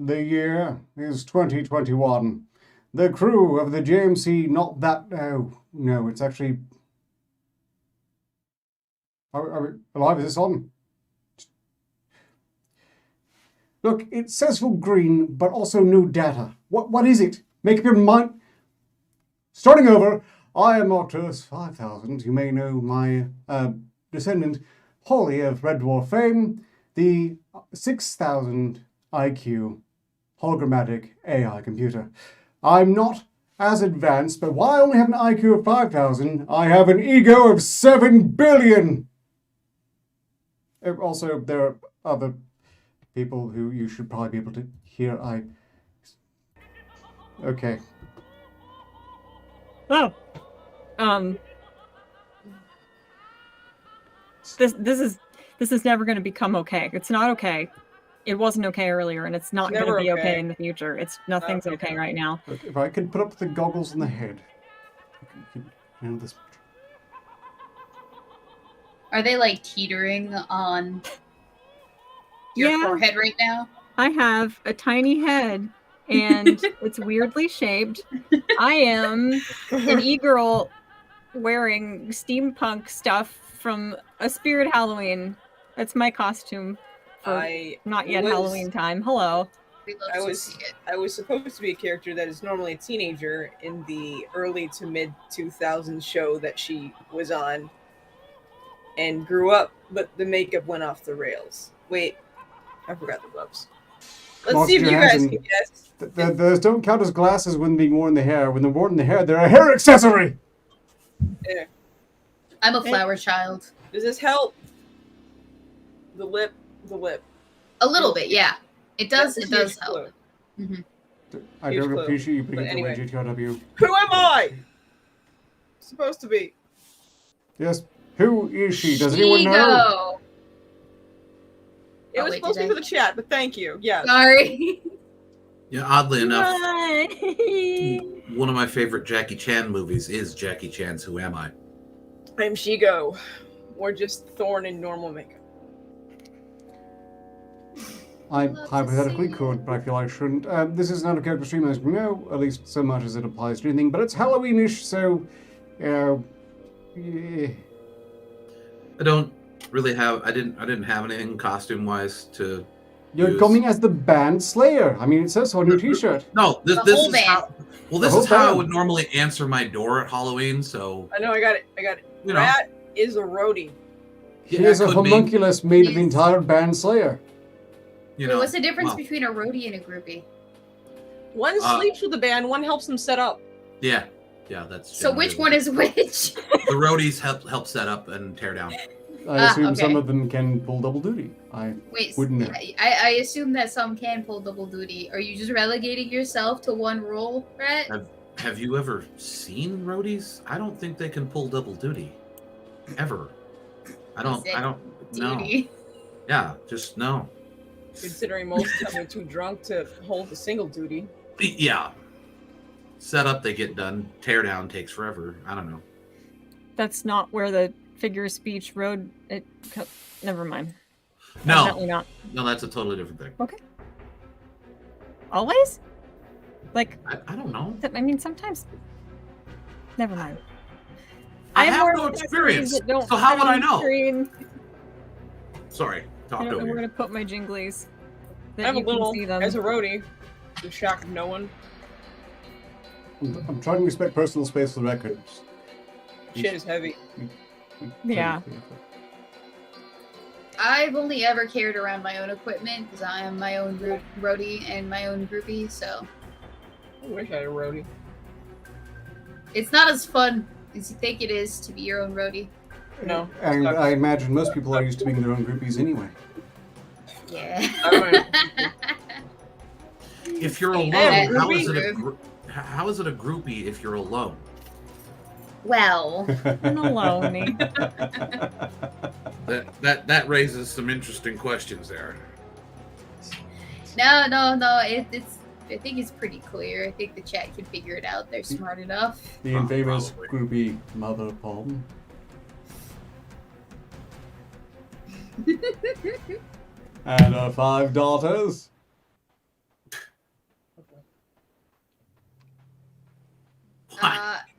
The year is 2021. The crew of the JMC, not that. Oh, no, it's actually. Are we alive? Is this on? Look, it says full green, but also no data. What is it? Make up your mind. Starting over, I am Arcturus 5000. You may know my descendant, Holly of Red Dwarf fame, the 6000 IQ hologrammatic AI computer. I'm not as advanced, but while I only have an IQ of 5,000, I have an ego of 7 billion. Also, there are other people who you should probably be able to hear. Okay. Oh. This is never going to become okay. It's not okay. It wasn't okay earlier, and it's not going to be okay in the future. Nothing's okay right now. Look, if I could put up the goggles on the head, you know this. Are they like teetering on your forehead right now? I have a tiny head, and it's weirdly shaped. I am an e-girl wearing steampunk stuff from a Spirit Halloween. That's my costume for not yet Halloween time. Hello. I was supposed to be a character that is normally a teenager in the early to mid 2000s show that she was on and grew up, but the makeup went off the rails. Wait, I forgot the gloves. Let's see if you guys can guess. Those don't count as glasses when being worn in the hair. When they're worn in the hair, they're a hair accessory! Yeah. I'm a flower child. Does this help? The lip. A little bit, yeah. It does help. Mm-hmm. I don't appreciate you putting it away, GTRW. Who am I? Supposed to be. Yes. Who is she? Does anyone know? It was supposed to be for the chat, but thank you. Yeah. Sorry. Yeah, oddly enough, one of my favorite Jackie Chan movies is Jackie Chan's Who Am I? I'm Shigo. Or just Thorn in normal makeup. I hypothetically could, but I feel I shouldn't. This is not a character stream, as we know, at least so much as it applies to anything, but it's Halloween-ish, so, yeah. I don't really have, I didn't have anything costume-wise to You're coming as the band Slayer. I mean, it says so on your t-shirt. No, this is how, well, this is how I would normally answer my door at Halloween, so. I know, I got it. Rat is a roadie. He is a homunculus made of the entire band Slayer. You know, what's the difference between a roadie and a groupie? One sleeps with the band, one helps them set up. Yeah, that's. So which one is which? The roadies help set up and tear down. I assume some of them can pull double duty. Wouldn't know. I assume that some can pull double duty. Are you just relegating yourself to one role, Brett? Have you ever seen roadies? I don't think they can pull double duty. Ever. I don't know. Yeah, just no. Considering most of them are too drunk to hold the single duty. Yeah. Set up, they get done. Tear down takes forever. I don't know. That's not where the figure of speech road. Never mind. No. Definitely not. No, that's a totally different thing. Okay. Always? Like. I don't know. I mean, sometimes. Never mind. I have no experience. So how would I know? Sorry. I don't know where to put my jinglies. I have a little, as a roadie, to shock no one. I'm trying to respect personal space for the record. Shit is heavy. Yeah. I've only ever carried around my own equipment because I am my own roadie and my own groupie, so. I wish I had a roadie. It's not as fun as you think it is to be your own roadie. No. And I imagine most people are used to being their own groupies anyway. Yeah. If you're alone, how is it a groupie if you're alone? Well, an alone. That raises some interesting questions there. No. It's. I think it's pretty clear. I think the chat can figure it out. They're smart enough. The infamous groupie mother palm. Mm-hmm. And her 5 daughters.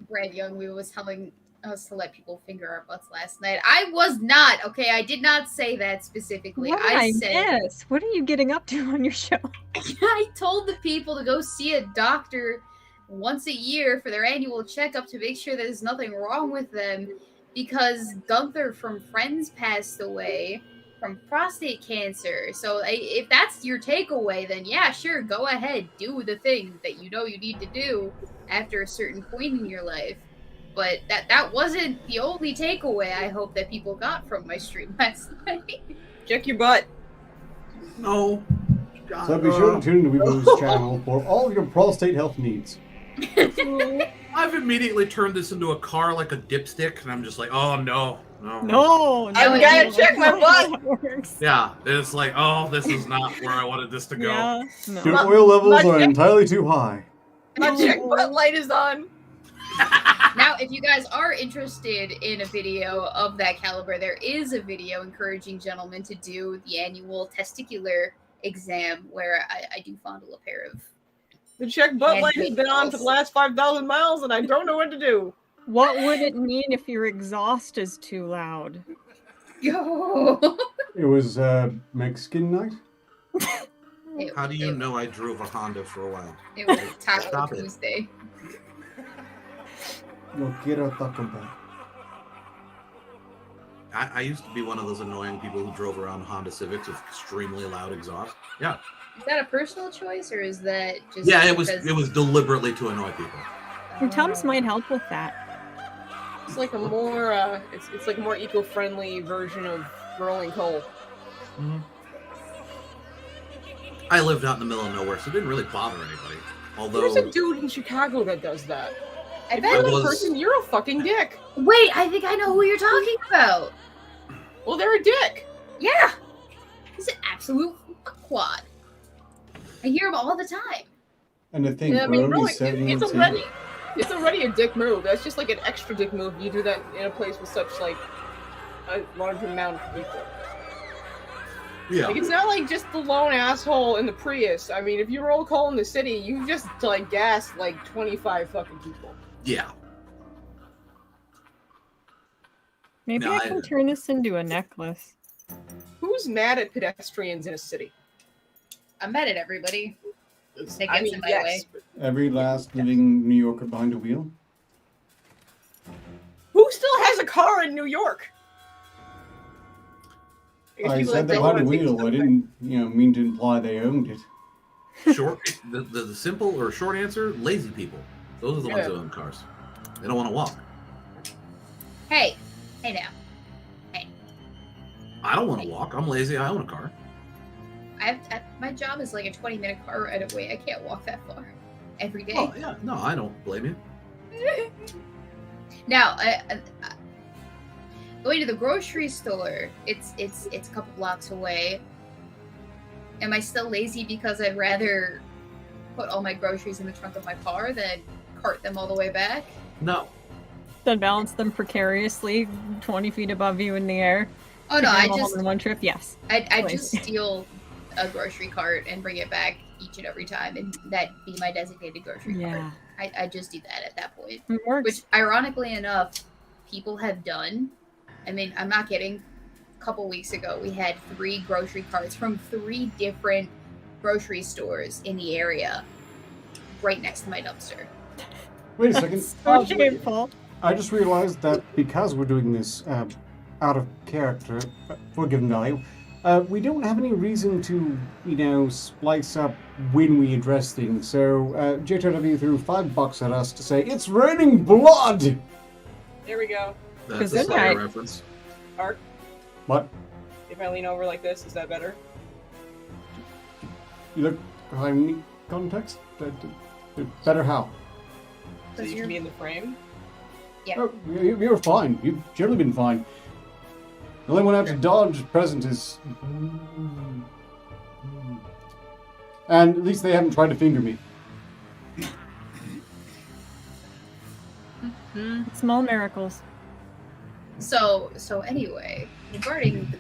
Brad Young, we was telling us to let people finger our butts last night. I was not, okay? I did not say that specifically. What did I miss? What are you getting up to on your show? I told the people to go see a doctor once a year for their annual checkup to make sure there's nothing wrong with them, because Gunther from Friends passed away from prostate cancer. So if that's your takeaway, then yeah, sure, go ahead, do the thing that you know you need to do after a certain point in your life. But that wasn't the only takeaway I hope that people got from my stream last night. Check your butt. No. So be sure to tune into Weebo's channel for all your prostate health needs. I've immediately turned this into a car like a dipstick, and I'm just like, oh no. I gotta check my butt. Yeah, it's like, oh, this is not where I wanted this to go. Yeah, no. Your oil levels are entirely too high. My check butt light is on. Now, if you guys are interested in a video of that caliber, there is a video encouraging gentlemen to do the annual testicular exam where I do fondle a pair of... The check butt light has been on for the last 5,000 miles, and I don't know what to do. What would it mean if your exhaust is too loud? Yo! It was Mexican night? How do you know I drove a Honda for a while? It was Taco Tuesday. No quiero Taco Bell. I used to be one of those annoying people who drove around Honda Civics with extremely loud exhaust. Yeah. Is that a personal choice, or is that just... Yeah, it was deliberately to annoy people. Your Tums might help with that. It's like a more, it's like a more eco-friendly version of rolling coal. Mm-hmm. I lived out in the middle of nowhere, so it didn't really bother anybody. Although there's a dude in Chicago that does that. I If bet you're a person, you're a fucking dick. Wait, I think I know who you're talking about. Well, they're a dick. Yeah. He's an absolute fuckwad. I hear him all the time. And I think Yeah, I mean, really, Brody it's already a dick move. That's just like an extra dick move. You do that in a place with such like a large amount of people. Yeah. Like, it's not like just the lone asshole in the Prius. I mean, if you roll coal in the city, you just like gas like 25 fucking people. Yeah. Maybe No, I can turn this into a necklace. Who's mad at pedestrians in a city? I'm mad at everybody. That I gets mean, in my yes. way. Every last living New Yorker behind a wheel. Who still has a car in New York? I said they behind a wheel. I didn't, mean to imply they owned it. Short, the simple or short answer: lazy people. Those are the ones who own cars. They don't want to walk. Hey now. Hey. I don't want to walk. I'm lazy. I own a car. My job is like a 20-minute car ride away. I can't walk that far every day. Oh yeah, no, I don't blame you. Now, going to the grocery store, it's a couple blocks away. Am I still lazy because I'd rather put all my groceries in the trunk of my car than cart them all the way back? No. Then balance them precariously 20 feet above you in the air. Oh no, I just in one trip. Yes. I just steal a grocery cart and bring it back each and every time, and that be my designated grocery cart. I just do that at that point. It works. Which, ironically enough, people have done. I mean, I'm not kidding. A couple weeks ago, we had 3 grocery carts from 3 different grocery stores in the area right next to my dumpster. Wait a second. So shameful. I just realized that because we're doing this out of character, for given value, we don't have any reason to, splice up when we address things. So, JTW threw $5 at us to say, "It's raining blood!" There we go. That's a Slayer reference. Art, What? if I lean over like this, is that better? You look behind me context? Better how? So you can be in the frame? Yeah. Oh, you're fine. You've generally been fine. The only one I have to dodge present is... And at least they haven't tried to finger me. Small miracles. So anyway, regarding the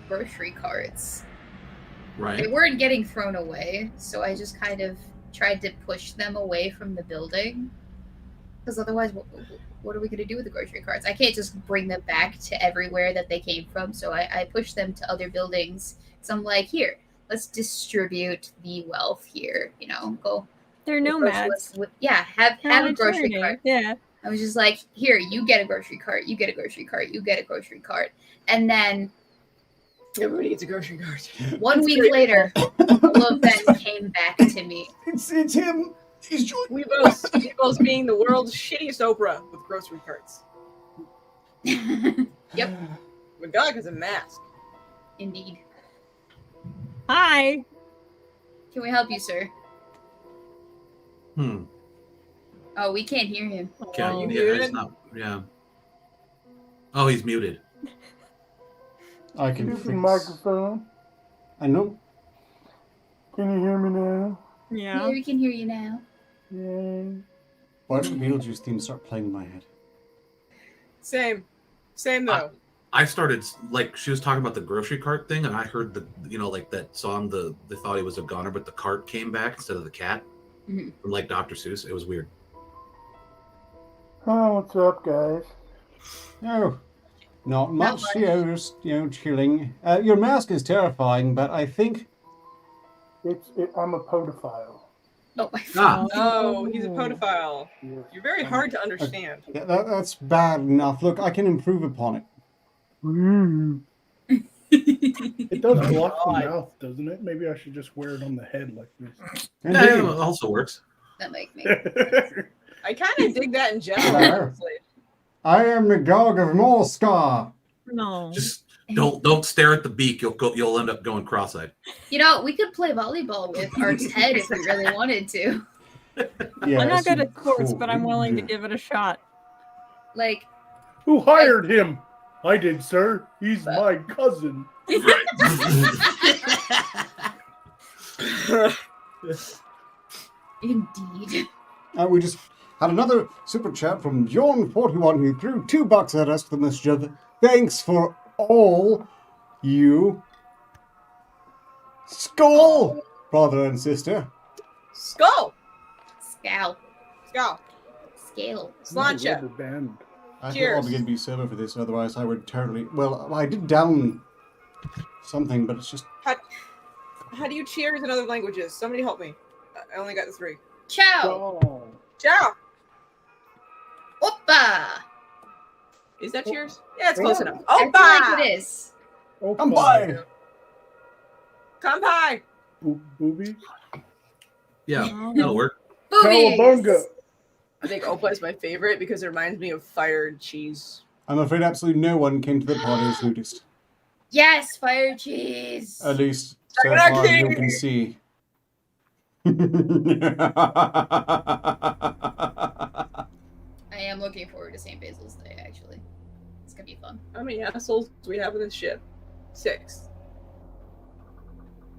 grocery carts, Right. they weren't getting thrown away, so I just kind of tried to push them away from the building. Because otherwise, what are we going to do with the grocery carts? I can't just bring them back to everywhere that they came from. So I push them to other buildings. So I'm like, here, let's distribute the wealth here. Go. They're nomads. Have a grocery cart. Yeah. I was just like, here, you get a grocery cart. You get a grocery cart. You get a grocery cart. And then everybody gets a grocery cart. 1 week later, all of them came back to me. It's him. He's joining. Weebo's being the world's shittiest Oprah with grocery carts. Yep. Magog has a mask. Indeed. Hi. Can we help you, sir? Oh, we can't hear him. Yeah. Oh, he's muted. I can fix the microphone. I know. Can you hear me now? Yeah. Yeah, we can hear you now. Yeah. Why did Beetlejuice theme start playing in my head? Same though. I started, like, she was talking about the grocery cart thing, and I heard that song, they thought he was a goner, but the cart came back instead of the cat. Mm-hmm. From, like, Dr. Seuss. It was weird. Oh, what's up, guys? No, not much. much. Just chilling. Your mask is terrifying, but I think I'm a podophile. Oh, my Ah. Oh, he's a pedophile. Yes. You're very hard to understand. yeah, that's bad enough. Look, I can improve upon it. It does block the mouth, doesn't it? Maybe I should just wear it on the head like this. Yeah, it also works. that make me. I kind of dig that in general, honestly. I am Magog of Morskar. No. Just don't stare at the beak. You'll end up going cross-eyed. We could play volleyball with Art's head if we really wanted to. Yeah, I'm not good at sports, but I'm willing to give it a shot. Like, Who hired him? I did, sir. He's my cousin. indeed. We just had another super chat from John41 who threw $2 at us for the mischief. Thanks for all you. Skull, brother and sister. Skull! Scowl. Skull. Scale. Slancha. Rubber band. I think Cheers. I'll begin to be sober for this, otherwise I would terribly. Well, I did down something, but it's just. How do you cheers in other languages? Somebody help me. I only got the 3. Ciao. Oh. Ciao! Oppa. Is that cheers? Yeah, it's close Oh. enough. I feel Oppa! like it is. Oh, Come by! Kampai! Boobies? Yeah, that'll work. Boobies. Cowabunga! I think Oppa is my favorite because it reminds me of fire and cheese. I'm afraid absolutely no one came to the party as noticed. Yes, fire cheese. At least, so Takanaki! far as you can see. I am looking forward to St. Basil's Day, actually. It's gonna be fun. How many assholes do we have in this ship? 6.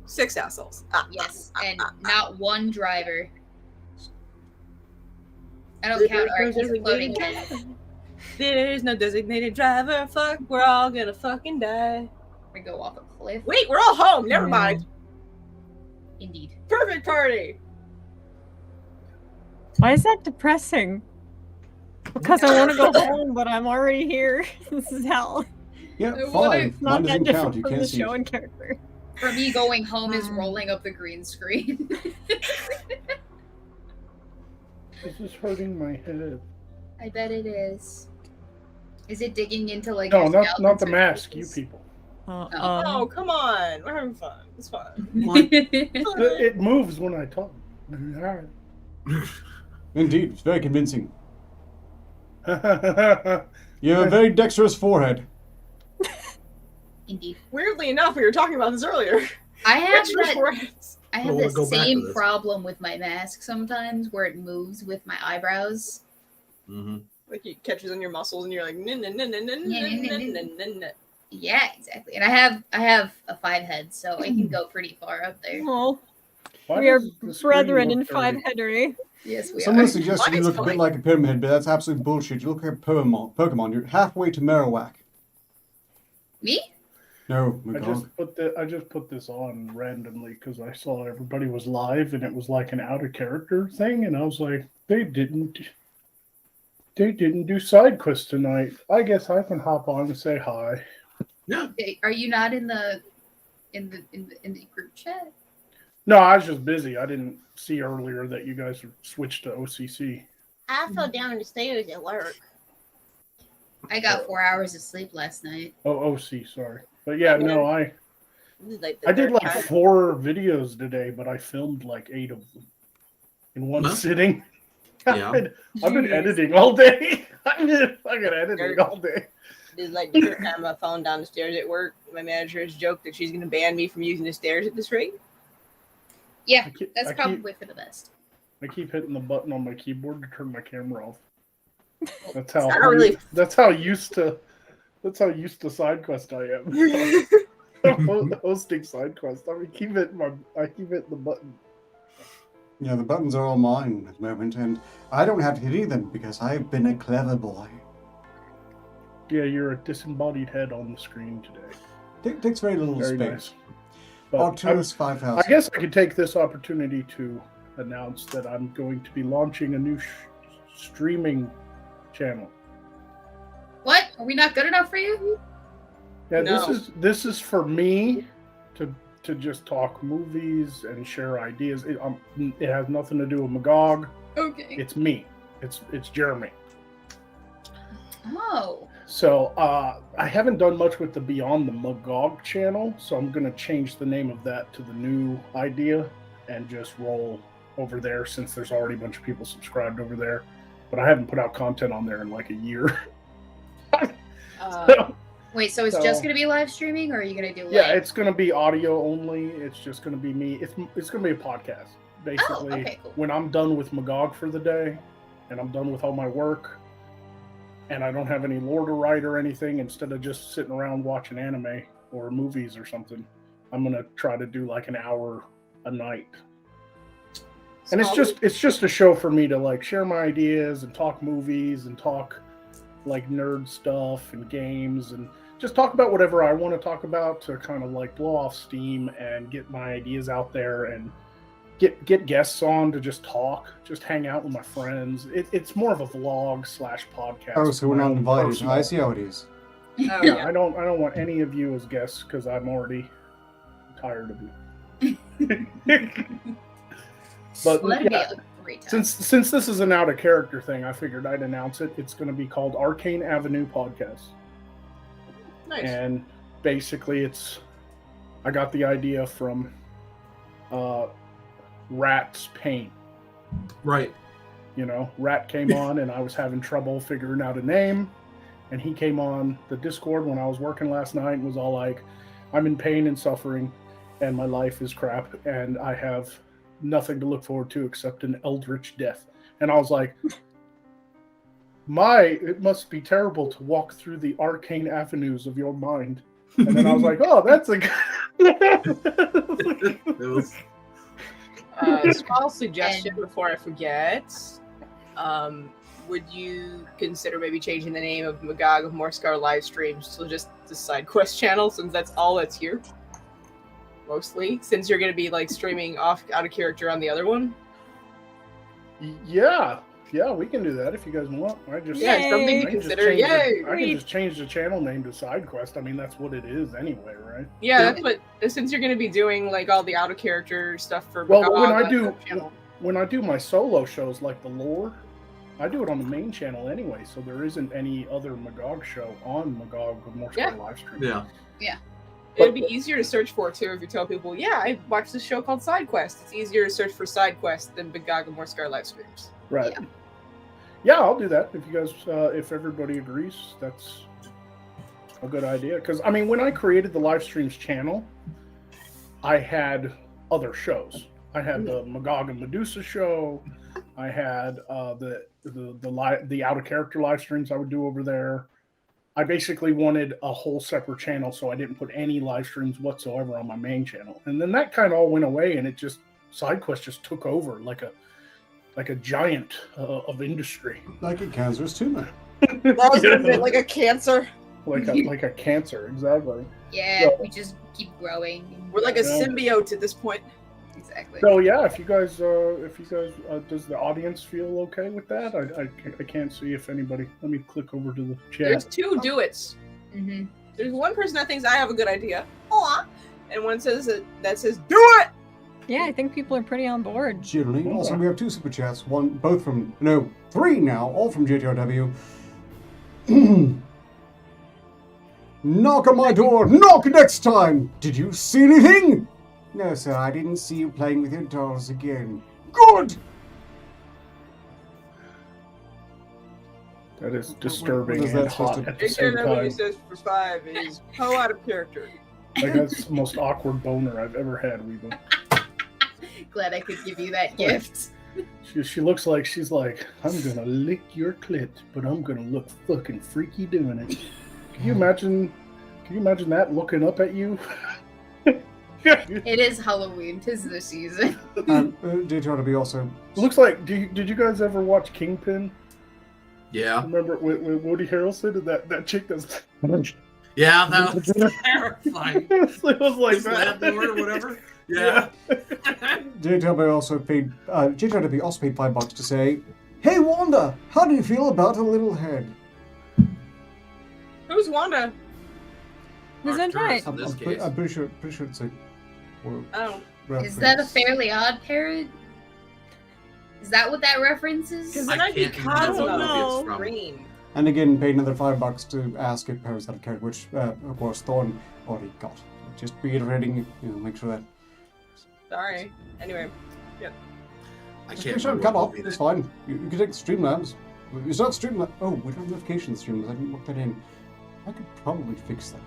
6 assholes. Yes, and not one driver. I don't count Art as a floating head. There's no designated driver. Fuck, we're all gonna fucking die. We go off a cliff. Wait, we're all home. Never mind. Indeed. Perfect party. Why is that depressing? Because I want to go home, but I'm already here. This is hell. Yeah, What 5. It's not Mine that doesn't different count. You from the can't see show it. and character. For me, going home is rolling up the green screen. This is hurting my head. I bet it is. Is it digging into like? No, your not scalp the and mask. You circles? people. Oh, come on. We're having fun. It's fun. It moves when I talk. Indeed, it's very convincing. Oh, You have a very dexterous forehead. Indeed. Weirdly enough, we were talking about this earlier. I have Which that. foreheads? I have We'll the go back to same this. problem with my mask sometimes, where it moves with my eyebrows. Mm-hmm. Like it catches on your muscles, and you're like, "Nin, nin, nin, nin, nin, nin, nin, nin, nin, nin." Yeah, exactly. And I have a 5 head, so I can go pretty far up there. Oh, why we are does the screen brethren look in dirty? 5-headery. Yes, we Someone are. suggested Mine you is look a bit fine. like a pyramid, but that's absolute bullshit. You look like a Pokemon. You're halfway to Marowak. Me? No, I Magog. just put this on randomly because I saw everybody was live and it was like an out of character thing, and I was like, they didn't They didn't do side quests tonight. I guess I can hop on and say hi. Yeah. Are you not in the group chat? No, I was just busy. I didn't see earlier that you guys switched to OCC. I fell down the stairs at work. I got 4 hours of sleep last night. Oh, OC, sorry. But yeah, no, I Like did like 4 videos today, but I filmed like 8 of them in one sitting. Yeah. I've been editing all day. I've been fucking editing all day. This is like the first time I've fallen down the stairs at work. My manager has joked that she's going to ban me from using the stairs at this rate. Yeah, that's probably for the best. I keep hitting the button on my keyboard to turn my camera off. That's how that's how used to side quest I am. Hosting side quest. I keep hitting the button. Yeah, the buttons are all mine at the moment, and I don't have to hit any of them because I've been a clever boy. Yeah, you're a disembodied head on the screen today. Takes very little Very space. nice. But Arcturus 5000. I guess I could take this opportunity to announce that I'm going to be launching a new streaming channel. What? Are we not good enough for you? Yeah, No. this is for me to just talk movies and share ideas. It has nothing to do with Magog. Okay. It's me. It's Jeremy. Oh. So I haven't done much with the Beyond the Magog channel, so I'm going to change the name of that to the new idea and just roll over there since there's already a bunch of people subscribed over there. But I haven't put out content on there in like a year. Wait, so it's just going to be live streaming, or are you going to do? Yeah, it's going to be audio only. It's just going to be me. It's going to be a podcast. Basically, okay, cool. When I'm done with Magog for the day, and I'm done with all my work, and I don't have any lore to write or anything, instead of just sitting around watching anime or movies or something, I'm going to try to do like an hour a night. And it's just a show for me to like share my ideas and talk movies and talk like nerd stuff and games and just talk about whatever I want to talk about to kind of like blow off steam and get my ideas out there and get guests on to just talk, just hang out with my friends. It's more of a vlog / podcast. Oh, so we're not invited. I see how it is. Oh, Yeah, I don't want any of you as guests because I'm already tired of you. But Well, that'd yeah, be a great time. since this is an out of character thing, I figured I'd announce it. It's going to be called Arcane Avenue Podcast. Nice. And basically I got the idea from Rat's Pain. Right. You know, Rat came on and I was having trouble figuring out a name, and he came on the Discord when I was working last night and was all like, I'm in pain and suffering and my life is crap and I have nothing to look forward to except an eldritch death. And I was like, it must be terrible to walk through the arcane avenues of your mind. And then I was like, oh, that's a good... Small suggestion before I forget. Would you consider maybe changing the name of Magog of Morskar live streams to just the side quest channel, since that's all that's here? Mostly, since you're going to be like streaming out of character on the other one. Yeah, we can do that if you guys want. Yeah, something to consider. Yay! I can just change the channel name to Side Quest. I mean, that's what it is anyway, right? Yeah, that's what. Since you're going to be doing like all the out of character stuff for Well, Magog, when I do my solo shows like the lore, I do it on the main channel anyway. So there isn't any other Magog show on Magog of Morskar live stream. Yeah. It'd be easier to search for too if you tell people, yeah, I watched this show called Side Quest. It's easier to search for Side Quest than Magog of Morskar live streams. Right. Yeah, I'll do that if you guys, if everybody agrees. That's a good idea. Because I mean, when I created the live streams channel, I had other shows. I had the Magog and Medusa show. I had the out of character live streams I would do over there. I basically wanted a whole separate channel, so I didn't put any live streams whatsoever on my main channel. And then that kind of all went away, and SideQuest just took over like a giant of industry. Like a cancerous tumor. That was a bit like a cancer. Like a cancer, exactly. Yeah, So, we just keep growing. We're like a symbiote at this point. So Exactly. So yeah, if you guys, does the audience feel okay with that? I can't see if anybody. Let me click over to the chat. There's 2 do-its. Mm-hmm. There's one person that thinks I have a good idea. Aw. And one says that says, do it! Yeah, I think people are pretty on board. Generally. Also, we have 2 super chats. Both from 3 now, all from JTRW. Knock on my door. Knock next time. Did you see anything? No, sir. I didn't see you playing with your dolls again. Good. That is disturbing What is and that supposed hot to- at the same JTRW time. says for 5 is Poe out of character. Like that's the most awkward boner I've ever had, Weebo. Glad I could give you that gift. She looks like she's like, I'm gonna lick your clit, but I'm gonna look fucking freaky doing it. Can you imagine that looking up at you? It is Halloween. 'Tis the season. JTRW also. Looks like. Did you guys ever watch Kingpin? Yeah. Remember with Woody Harrelson and that chick that's. Yeah, that was terrifying. It was like His that. landlord or whatever. Yeah. JTRW also paid $5 to say, "Hey Wanda, how do you feel about a little head?" Who's Wanda? Who's in Arcturus right? in this case. I'm pretty sure it's a Oh. Is that a reference. Fairly Odd Parrot? Is that what that reference is? Because I then I'd be can't remember Cosmo what it's of from. green. And again, paid another $5 to ask if Paris had a character, which of course Thorn already got. Just reiterating, make sure that. Sorry. Anyway. I Just can't make sure remember cut what off. movie It's that- fine. You can take the Streamlabs. It's not Streamlabs. Oh, we don't have notification Streamlabs. I didn't look that in. I could probably fix that.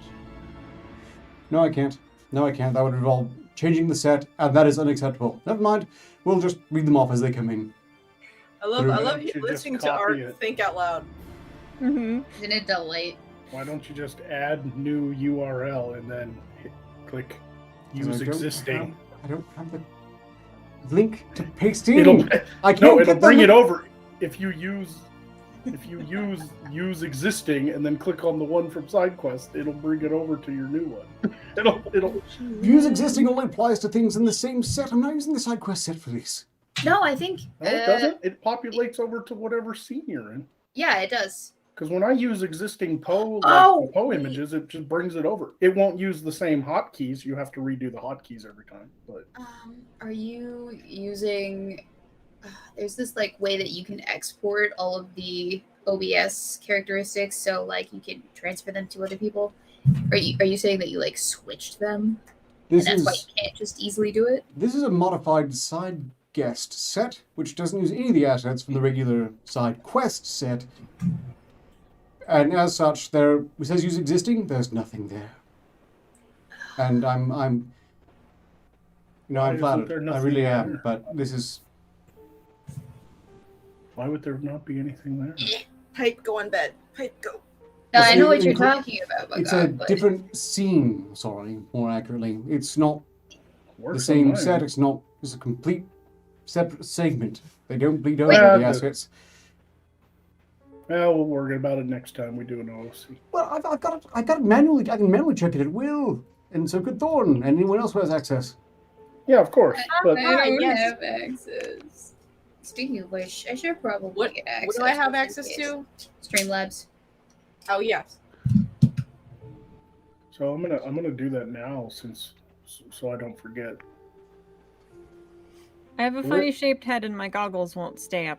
No, I can't. No, I can't. That would involve changing the set, and that is unacceptable. Never mind. We'll just read them off as they come in. I love You you should listening just to copy Art it. think out loud. Mm-hmm. Isn't it delight? Why don't you just add new URL and then click use existing? I don't have the link to paste in. It'll I can't no, it'll get the bring link. it over. If you use existing and then click on the one from SideQuest, it'll bring it over to your new one. It'll Use existing only applies to things in the same set. I'm not using the side quest set for these. No, I think. no, it doesn't. It populates over to whatever scene you're in. Yeah, it does. Because when I use existing Poe Oh, Poe wait. images, it just brings it over. It won't use the same hotkeys. You have to redo the hotkeys every time. But Are you using? There's this like way that you can export all of the OBS characteristics, so like you can transfer them to other people. Are you saying that you like switched them, This and that's why is you can't just easily do it? this is a modified side guest set, which doesn't use any of the assets from the regular side quest set. And as such, it says use existing. There's nothing there. And I'm Why I'm isn't flattered. there I nothing really there? am. But this is why would there not be anything there? Pipe, go on bed. Pipe, go. No, It's I know a- what you're talking about. it's Magog, a but different scene. Sorry, more accurately, it's not Works the same on mine. set. It's not. It's a complete separate segment. They don't bleed Wait. over the Yeah, assets. Well, we'll worry about it next time we do an OOC. Well, I've got it. I got it manually. I can manually check it at will, and so could Thorn and anyone else who has access. Yeah, of course. But I don't yes. have access. Speaking of which, I should probably What- get access. What do I have just in access case. to? Streamlabs. Oh, yes. so I'm gonna do that now so I don't forget. I have a funny shaped head and my goggles won't stay up.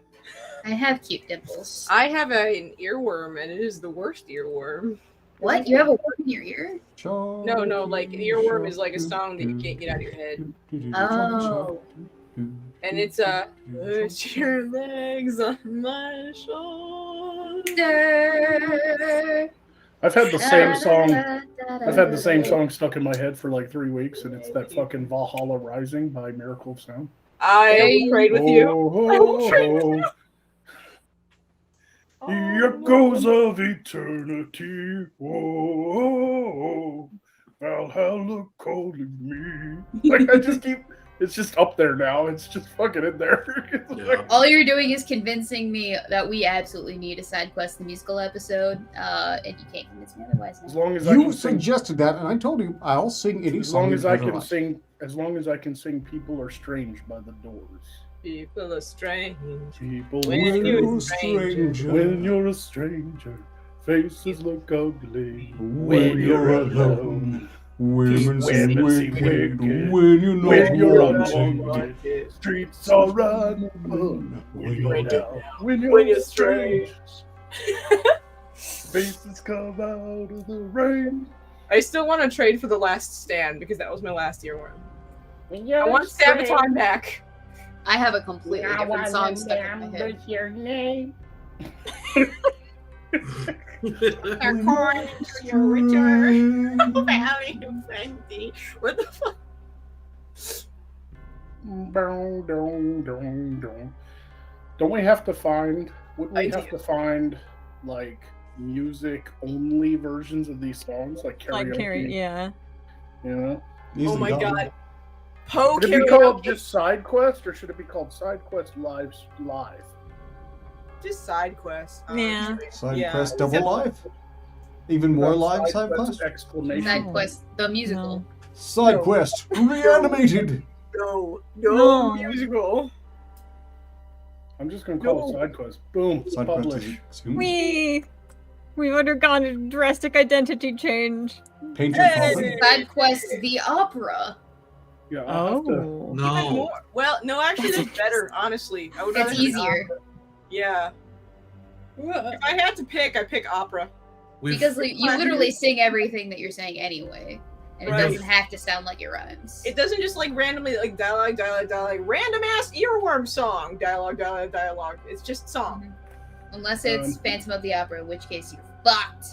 I have cute dimples. I have an earworm, and it is the worst earworm. What? You have a worm in your ear? No, like, an earworm is like a song that you can't get out of your head. Oh. And it's put your legs on my shoulder. I've had the same song. I've had the same song stuck in my head for like 3 weeks, and it's that fucking Valhalla Rising by Miracle of Sound. I prayed with you. Oh, the echoes of eternity. Whoa, Valhalla calling me. Like I just keep It's just up there now. It's just fucking in there. It's Yeah. like- All you're doing is convincing me that we absolutely need a side quest, the musical episode, and you can't convince me otherwise. as Now. long as I You can sing, suggested that, and I told you I'll sing any as song. long you as I ever can like. sing, as long as I can sing, "People Are Strange" by the Doors. People are strange. People, When When you're you're a stranger. when you're a stranger, faces look ugly. When you're alone, women seem Women seem wicked. wicked. When you're not When you're wanted. unwanted, streets are run. When When you're you're When when you're you're strange, faces come out of the rain. I still want to trade for The Last Stand because that was my last earworm. I want Sabotage back. I have a completely different song stuck in my head. your name. When calling you're your return. strange. Having a friendly. What the fuck? Boom, dong, dong, dong. Don't we have to find? Wouldn't we have to find like music only versions of these songs, like karaoke? Like Carrie, yeah. You know, Oh Easily my done. god. Poe should it be called karaoke. just Side Quest, or should it be called Side Quest Live? Just side quests. Yeah. honestly. Side Yeah. quest double live. Even more live side quest. Exclamation. Side quest, the musical. Side No. quest reanimated. No. No. Musical. I'm just gonna call it Side Quest. Boom. Side quest Publish. is assumed. We've undergone a drastic identity change. Painted Hey! coffin. Side quest, the opera. Yeah. I'll have to- Oh. Even No. more. Well, no, actually, that's better. Honestly, I would rather It's do easier opera. Yeah. If I had to pick, I'd pick opera. We've, because you literally sing everything that you're saying anyway, and it Right. doesn't have to sound like it rhymes. It doesn't just like randomly like dialogue, random ass earworm song, dialogue. It's just song. Unless it's Phantom of the Opera, in which case you're fucked.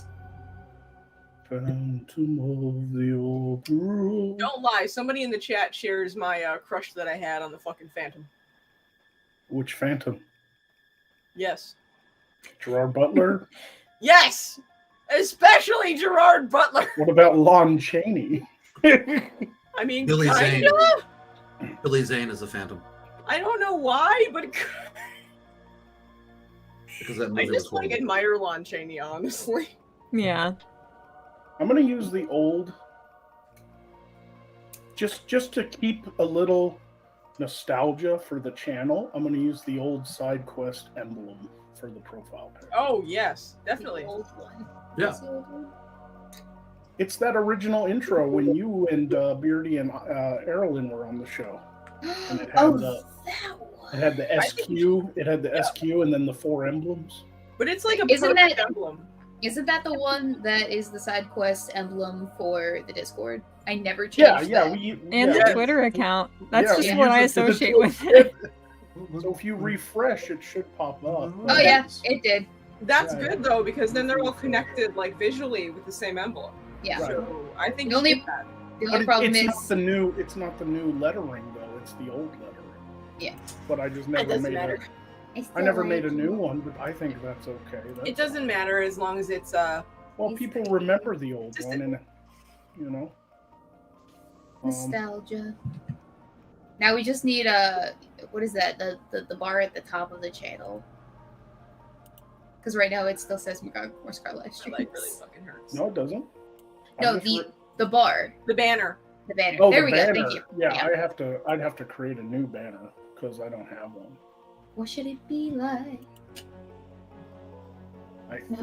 Phantom of the Opera. Don't lie. Somebody in the chat shares my crush that I had on the fucking Phantom. Which Phantom? Yes. Gerard Butler? Yes! Especially Gerard Butler. What about Lon Chaney? I mean, Billy Zane. kinda. Billy Zane is a phantom I don't know why, but because that I movie was just like horrible. admire Lon Chaney, honestly. Yeah. I'm gonna use the old, just to keep a little nostalgia for the channel. I'm gonna use the old side quest emblem for the profile pic. Oh yes, definitely. The old one. Yeah. What's the old one? It's that original intro when you and Beardy and Erlyn were on the show, and it had Oh, the that one. it had the SQ, it had the SQ, and then the 4 emblems. But it's like a Isn't perfect that- emblem. Isn't that the one that is the side quest emblem for the Discord? I never Yeah, changed yeah, that. And yeah. the Twitter account. That's Yeah, just we what I use it to associate with it. So if you refresh, it should pop up. Oh yeah, it did. That's Yeah. good though, because then they're all connected like visually with the same emblem. Yeah. Right. So I think The only- you should do that. The But only problem it's is not the new. It's not the new lettering though. It's the old lettering. Yeah. But I just It never doesn't made matter. I never made a new one, but I think that's okay. That's, It doesn't matter as long as it's well, people remember the old Just one, and you know. nostalgia. Now we just need what is that? The bar at the top of the channel. Because right now it still says Magog of Morskar live that streams. like really fucking hurts. No, it doesn't. I No, just the bar, The banner. the banner. Oh, there the we banner. go. Thank you. Yeah, I'd have to create a new banner because I don't have one. What should it be like?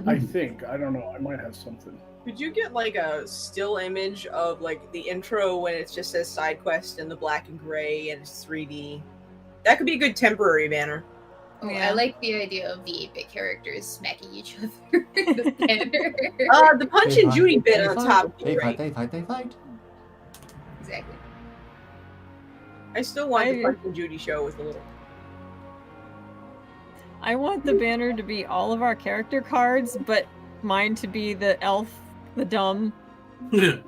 I think I don't know. I might have something. Could you get like a still image of like the intro when it just says side quest in the black and gray and it's 3D? That could be a good temporary banner. Oh, Yeah. I like the idea of the 8-bit characters smacking each other in the banner. The Punch and Judy bit on top. would be They great. fight, they fight. Exactly. I still want the I- Punch and Judy show with a little. I want the banner to be all of our character cards, but mine to be the elf, the dumb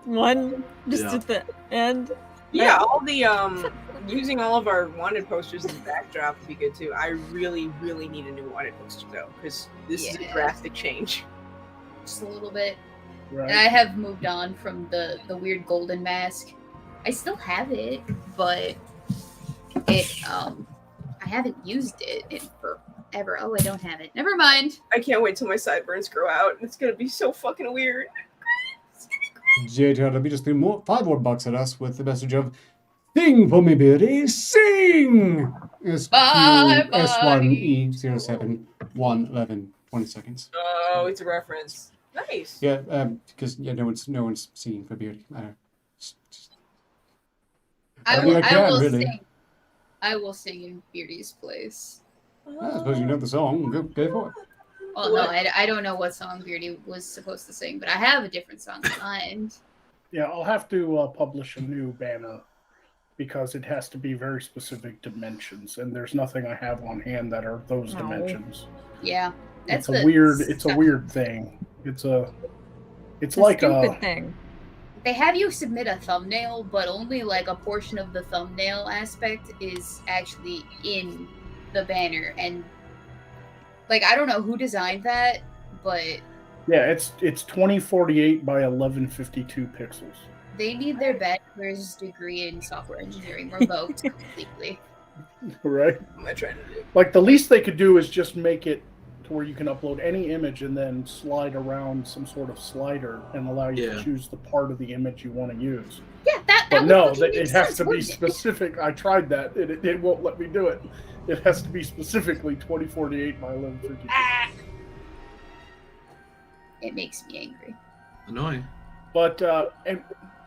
one, just Yeah. at the end. Yeah, all the using all of our wanted posters in the backdrop would be good too. I really, really need a new wanted poster though, because this is a Yeah. drastic change. Just a little bit. Right. And I have moved on from the weird golden mask. I still have it, but I haven't used it in forever. Oh, I don't have it. Never mind. I can't wait till my sideburns grow out. It's gonna be so fucking weird. JTRW just threw 5 more bucks at us with the message of "Sing for me, Beardy, sing!" Bye, SQS1E07111 20 seconds. Oh, it's a reference. Nice. Yeah, because no one's singing for Beardy. I will sing in Beardy's place. I suppose you know the song. Go for it. Well, no, I don't know what song Beardy was supposed to sing, but I have a different song in mind. Yeah, I'll have to publish a new banner because it has to be very specific dimensions, and there's nothing I have on hand that are those dimensions. Yeah, It's a weird thing. It's like a stupid thing. They have you submit a thumbnail, but only like a portion of the thumbnail aspect is actually in the banner, and like I don't know who designed that, but yeah, it's 2048 by 1152 pixels. they need their bachelor's degree in software engineering revoked completely. Right? What am I trying to do? Like the least they could do is just make it to where you can upload any image and then slide around some sort of slider and allow you to choose the part of the image you want to use. Yeah, that But would no, fucking make it has sense, to be wouldn't it? specific. I tried that. It won't let me do it. It has to be specifically 2048 by 1152. It makes me angry. Annoying. But and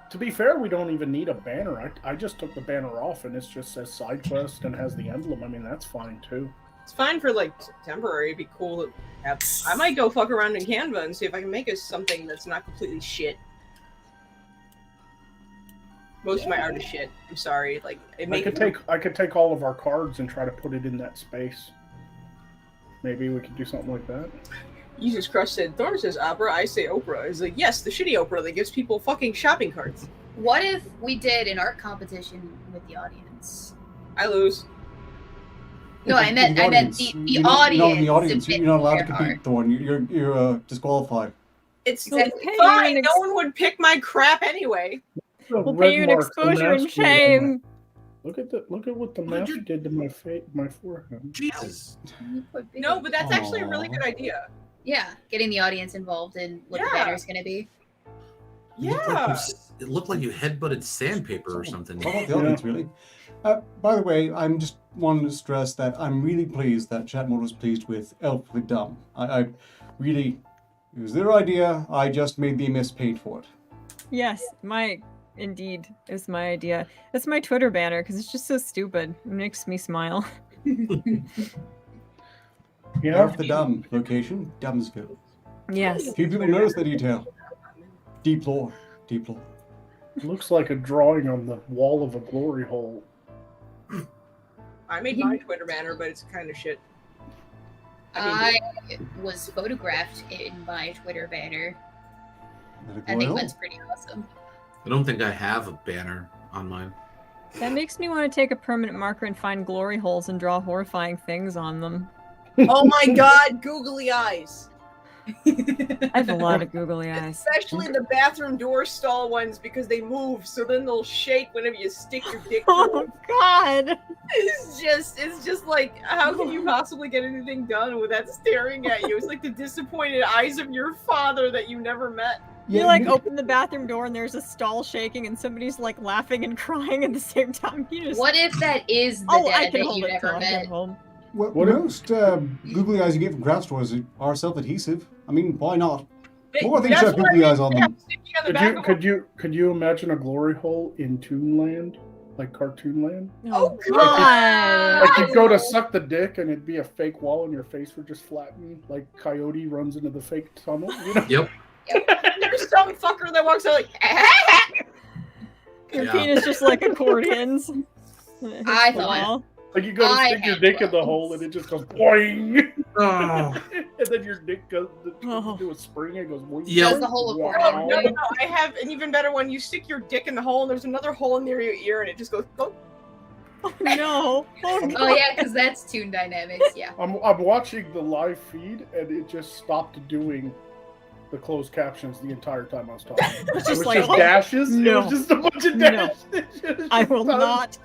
to be fair, we don't even need a banner. I just took the banner off and it just says side quest and has the emblem. I mean, that's fine too. It's fine for like temporary. It'd be cool to have. I might go fuck around in Canva and see if I can make us something that's not completely shit. Most of my art is shit. I'm sorry. Like it I could take all of our cards and try to put it in that space. Maybe we could do something like that. Jesus Crush said, Thorn says opera, I say Oprah. It's like, yes, the shitty Oprah that gives people fucking shopping carts. What if we did an art competition with the audience? I lose. No, I meant the audience. You're not in the audience. submit You're not allowed to their compete, art. Thorn. You're disqualified. It's Exactly. fine. No one would pick my crap anyway. We'll pay you an exposure and shame. Look at what the mask did to my forehead. Jesus. No, but that's actually a really good idea. Yeah, getting the audience involved in what the banner's going to be. Yeah. It looked like you headbutted sandpaper or something. How about the audience, really? By the way, I'm just wanting to stress that I'm really pleased that Chatmore was pleased with Elf the Dumb. I really, it was their idea. I just made the MS Paint for it. Yes, indeed, it's my idea. It's my Twitter banner because it's just so stupid. It makes me smile. Yeah. Elf the Dumb, location, Dumbsville. Yes. Few people notice the detail. Deep lore. Looks like a drawing on the wall of a glory hole. I made my Twitter banner, but it's kind of shit. I was photographed in my Twitter banner. I think that's pretty awesome. I don't think I have a banner on mine. That makes me want to take a permanent marker and find glory holes and draw horrifying things on them. Oh my god, googly eyes. I have a lot of googly eyes. Especially the bathroom door stall ones because they move, so then they'll shake whenever you stick your dick through Oh them. God! It's just like, how can you possibly get anything done with that staring at you? It's like the disappointed eyes of your father that you never met. You like open the bathroom door and there's a stall shaking and somebody's like laughing and crying at the same time. You just What if that is the I dad can that hold you it till never I get met? home. Well, What if- most googly eyes you get from craft stores are self-adhesive. I mean, why not? More things That's have what I googly mean, eyes on they them. have sticky on the back of them. Could you imagine a glory hole in Toonland, like Cartoonland? Oh, God! Like you'd go to suck the dick and it'd be a fake wall and your face would just flatten, like Coyote runs into the fake tunnel. You know? Yep. There's some fucker that walks out like, Your Yeah. penis just like accordions. I thought- Like you go to I stick your had dick in the ones. hole and it just goes boing, Oh. and then your dick goes Oh. to a spring and it goes boing. Yep. Does the whole Wow. accordion no, thing. I have an even better one. You stick your dick in the hole and there's another hole near your ear and it just goes, oh. Oh no! Oh no! Oh yeah, because that's Toon Dynamics. Yeah. I'm watching the live feed and it just stopped doing the closed captions the entire time I was talking. It's It just was like, just oh, dashes. no. It was just a bunch of No. dashes. I will not.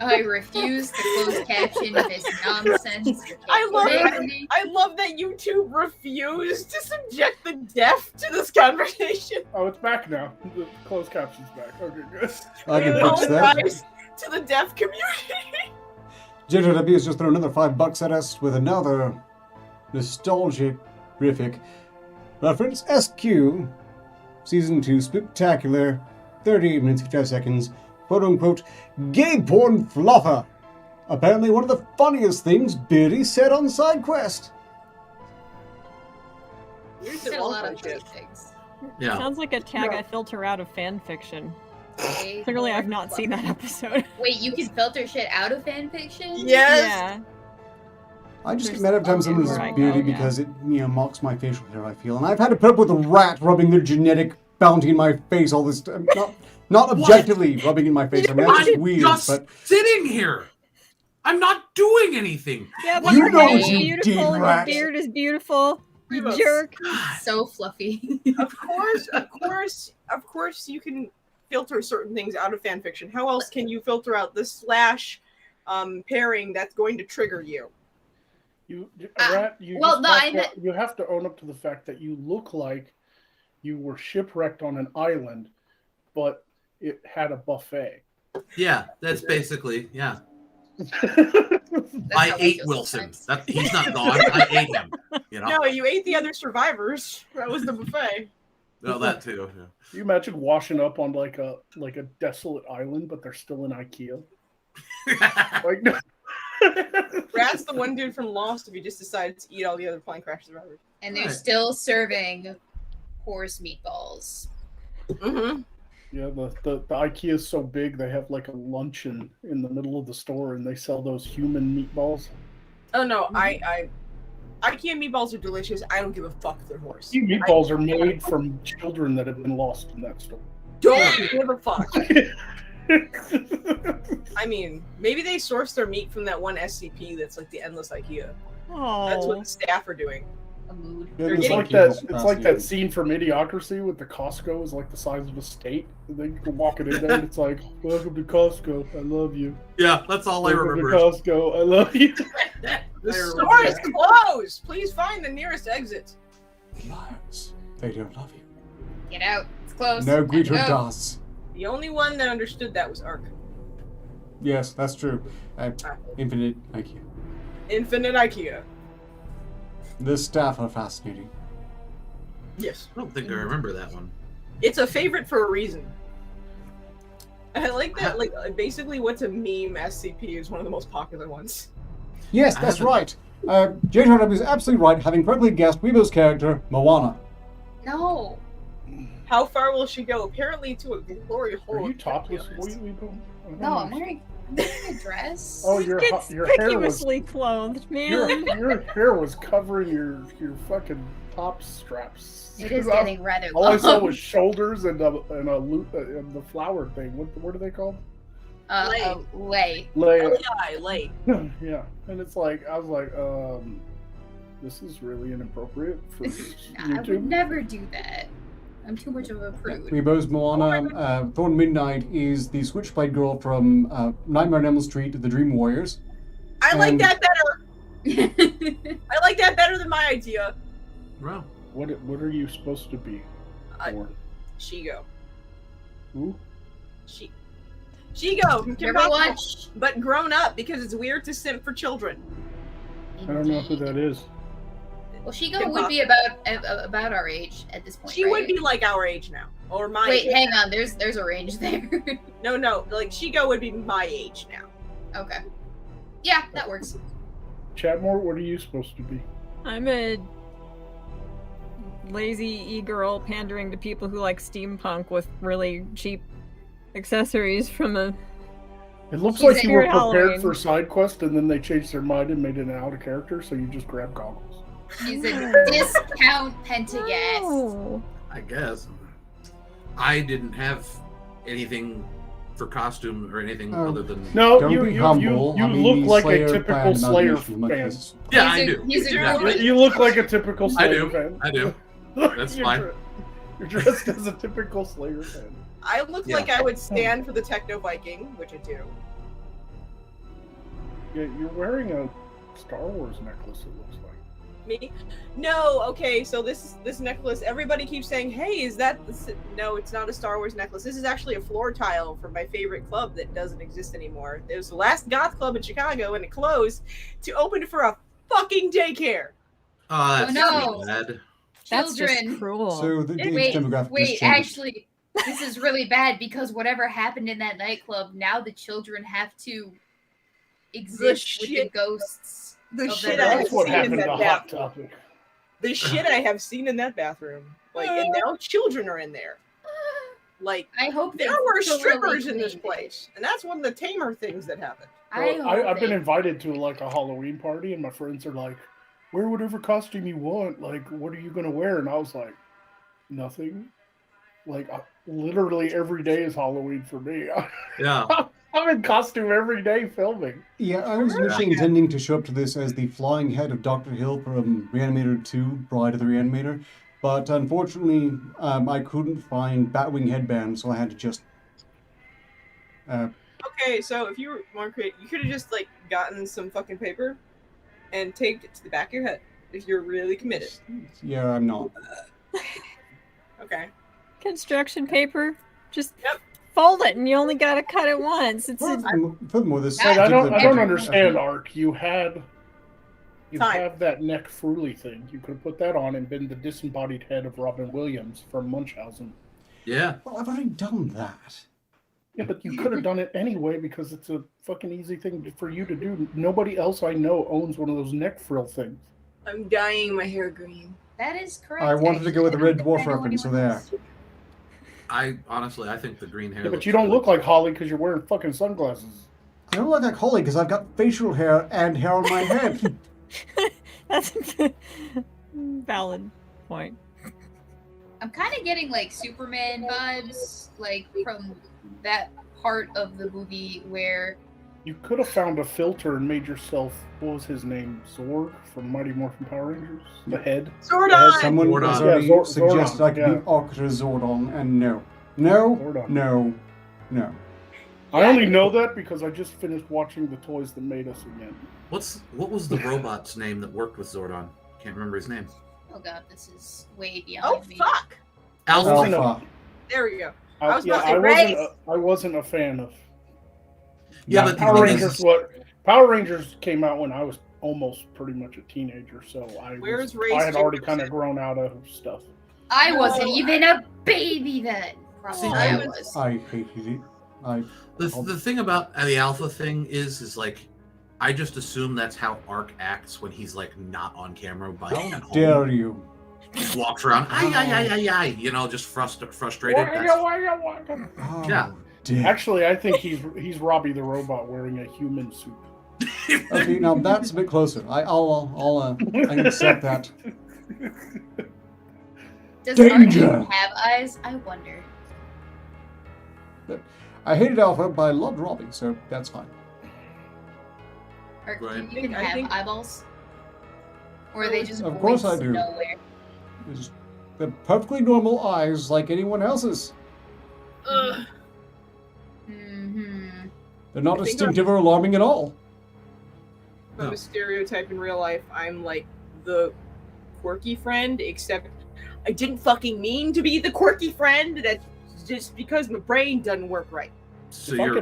I refuse to close caption this nonsense. I love that you two refuse to subject the deaf to this conversation. Oh, it's back now. The closed caption's back. Okay, good. I can We fix that. apologize to the deaf community. JJW has just thrown another $5 at us with another nostalgic-rific reference. SQ, Season 2, Spooktacular, 38 minutes, 55 seconds, quote-unquote, gay porn fluffer. Apparently one of the funniest things Beardy said on SideQuest. You said a lot of funny things. Yeah. Sounds like a tag I filter out of fan fiction. Clearly, I've not seen that episode. Wait, you can filter shit out of fanfiction? Yes. Yeah. I just There's get mad every time someone where is I go, beardy yeah. because it, mocks my facial hair, I feel. And I've had to put up with a rat rubbing their genetic bounty in my face all this time. Not objectively rubbing in my face. I mean, that's just I'm weird, just but... sitting here. I'm not doing anything. Yeah, but You your know hair is you beautiful did, and your rat. beard is beautiful. You Weebo. jerk. So fluffy. Of course, you can filter certain things out of fan fiction. How else can you filter out the slash pairing that's going to trigger you? You have to own up to the fact that you look like you were shipwrecked on an island, but it had a buffet. Yeah, that's basically, yeah. That's I how we ate feel Wilson. sometimes. He's not gone. I ate him. You know? No, you ate the other survivors. That was the buffet. No, that too. Yeah. You imagine washing up on like a desolate island, but they're still in IKEA. Like, no. Rat's the one dude from Lost if you just decided to eat all the other plane crash survivors. And they're Right. still serving horse meatballs. Mm-hmm. Yeah, the IKEA is so big they have like a luncheon in the middle of the store, and they sell those human meatballs. Oh no, IKEA meatballs are delicious. I don't give a fuck if they're horse. These meatballs are made from children that have been lost in that store. Don't give a fuck. I mean, maybe they source their meat from that one SCP that's like the endless IKEA. That's what Oh. the staff are doing. A mood. Yeah, They're there's getting It's like that scene from Idiocracy with the Costco is like the size of a state. And they go walking in there and it's like, welcome to Costco, I love you. Yeah, that's all I Welcome to remember. Costco, I love you. The store is closed. Please find the nearest exit. Liars. They don't love you. Get out. It's closed. No greeter Go. does. The only one that understood that was Ark. Yes, that's true. Infinite IKEA. Infinite IKEA. The staff are fascinating. Yes. I don't think I remember that one. It's a favorite for a reason. I like that. Like, basically, what's a meme SCP is one of the most popular ones. Yes, I that's haven't- right. JJW is absolutely right, having correctly guessed Weebo's character, Moana. No. How far will she go? Apparently, to a glory hole. Are you to be topless? honest. No, I'm wearing a dress. Oh, your hair was Conspicuously clothed, man. your hair was covering your fucking top straps. It is getting rather All I saw long. was shoulders and a loop and the flower thing. What are they called? Lay. Late. Yeah, and it's like I was like, this is really inappropriate for I would YouTube. never do that. I'm too much of a prude. Weebo's Moana. Thorn Midnight is the Switchblade girl from Nightmare on Elm Street, The Dream Warriors. I like And- that better. I like that better than my idea. Well, What are you supposed to be? For? Shigo. Who? Shigo. You ever watch? But grown up because it's weird to simp for children. I don't know who that is. Well, Shigo would be about our age at this point. She right? would be like our age now, or my. Wait, age. hang on. There's a range there. No, like Shigo would be my age now. Okay. Yeah, that works. Chadmore, what are you supposed to be? I'm a lazy e-girl pandering to people who like steampunk with really cheap accessories from a... It looks She's like you were Spirit prepared Halloween. for side quest and then they changed their mind and made it an out of character, so you just grab goggles. She's a discount Pentagast. Oh. I guess. I didn't have anything for costume or anything Oh. other than. No, Don't you be humble. I mean, look like Slayer a typical fan Slayer imagination like fan. this. Yeah, I He's a- do. he's a Yeah. groupie. You look like a typical I Slayer do. fan. I do. That's You're fine. You're dressed as a typical Slayer fan. I look Yeah. like I would stand for the Techno Viking, which I do. Yeah, you're wearing a Star Wars necklace, it looks like. Me? No, okay, so this necklace, everybody keeps saying, hey, is that... No, it's not a Star Wars necklace. This is actually a floor tile from my favorite club that doesn't exist anymore. It was the last goth club in Chicago, and it closed to open for a fucking daycare. Oh, that's no. bad. That's just Children. cruel. So the age Wait, demographic has wait, changed. actually, this is really bad because whatever happened in that nightclub, now the children have to exist with the shit- ghosts. The of shit their I have That's what seen in happened to that Hot bathroom. Topic. The shit I have seen in that bathroom. Like, and now children are in there. Like, I hope there they were thoroughly strippers in this cleaned it. place. And that's one of the tamer things that happened. Well, hope I've been they- invited to like a Halloween party, and my friends are like, "Wear whatever costume you want. Like, what are you gonna wear?" And I was like, "Nothing." Like, literally every day is Halloween for me. Yeah. I'm in costume every day filming. Yeah, I was initially intending to show up to this as the flying head of Dr. Hill from Reanimator 2, Bride of the Reanimator, but unfortunately, I couldn't find Batwing headbands, so I had to just... Okay, so if you were more creative, you could have just, like, gotten some fucking paper and taped it to the back of your head if you're really committed. Yeah, I'm not. Okay. Construction paper, just Yep. fold it, and you only gotta cut it once. It's a, Furthermore, this... But I don't particular- understand, Ark. You Time. have that neck Fruly thing. You could have put that on and been the disembodied head of Robin Williams from Munchausen. Yeah. Well, I've already done that. Yeah, but you could have done it anyway because it's a fucking easy thing for you to do. Nobody else I know owns one of those neck frill things. I'm dyeing my hair green. That is correct. I wanted to go with the actually. Red I don't Dwarf think I know reference, so anyone there. else. I think the green hair. Yeah, but looks you don't really look like Holly because you're wearing fucking sunglasses. I don't look like Holly because I've got facial hair and hair on my head. that's a valid point. I'm kind of getting like Superman vibes, like from that part of the movie where You could have found a filter and made yourself, what was his name? Zorg from Mighty Morphin Power Rangers? The head? Zordon! Someone Zordon. has already Yeah, suggested I could Zordon, be Octa Zordon, and no. No, Zordon. no, no. I only know that because I just finished watching The Toys That Made Us again. What was the robot's name that worked with Zordon? Can't remember his name. oh god, this is way Oh, beyond me. fuck! Alpha. wasn't Alpha. There we go. I, I was yeah, about to say, I wasn't a fan of Yeah, but Power the thing Rangers. is- What Power Rangers came out when I was almost pretty much a teenager, so Where's Ray I had already Stevens? kind of grown out of stuff. I wasn't No, even a baby then. Probably See, I I was. I hated it. The thing about the Alpha thing is like, I just assume that's how Ark acts when he's like not on camera, but How at home. dare you? Just walks around, ay, you know, just frustrated. That's- Oh, Yeah. dear. Actually, I think he's Robbie the Robot wearing a human suit. Okay, now that's a bit closer. I can accept that. Does Danger. Archie have eyes? I wonder. I hated Alpha, but I loved Robbie, so that's fine. Or Right. do you even I have think- eyeballs? Or are they just Of course I voids do. nowhere? It's- They're perfectly normal eyes like anyone else's. Ugh. Mm-hmm. They're not I think distinctive or alarming at all. If I'm No. a stereotype in real life, I'm like the quirky friend, except I didn't fucking mean to be the quirky friend. That's just because my brain doesn't work right. So If I you're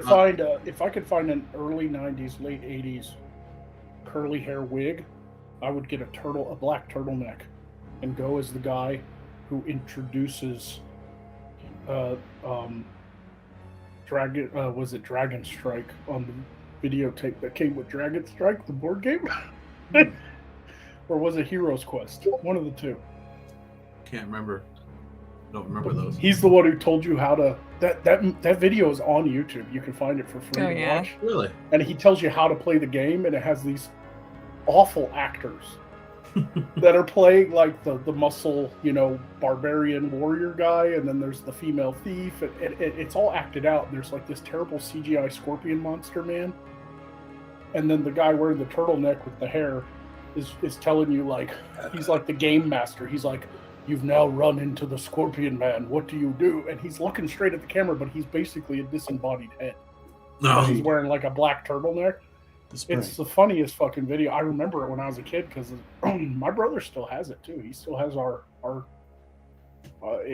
could find an early '90s, late '80s curly hair wig, I would get a black turtleneck, and go as the guy who introduces Dragon Strike on the videotape that came with Dragon Strike, the board game? Or was it Heroes Quest? One of the two. can't remember. Don't remember those. He's the one who told you how to. That video is on YouTube. You can find it for free Oh, to yeah. watch. Really? And he tells you how to play the game, and it has these awful actors that are playing like the muscle, barbarian warrior guy, and then there's the female thief, and it's all acted out. There's like this terrible CGI scorpion monster man, and then the guy wearing the turtleneck with the hair is telling you, like, he's like the game master. He's like, "You've now run into the Scorpion Man. What do you do?" And he's looking straight at the camera, but he's basically a disembodied head. No. He's wearing like a black turtleneck, It's the funniest fucking video. I remember it when I was a kid because my brother still has it too. He still has our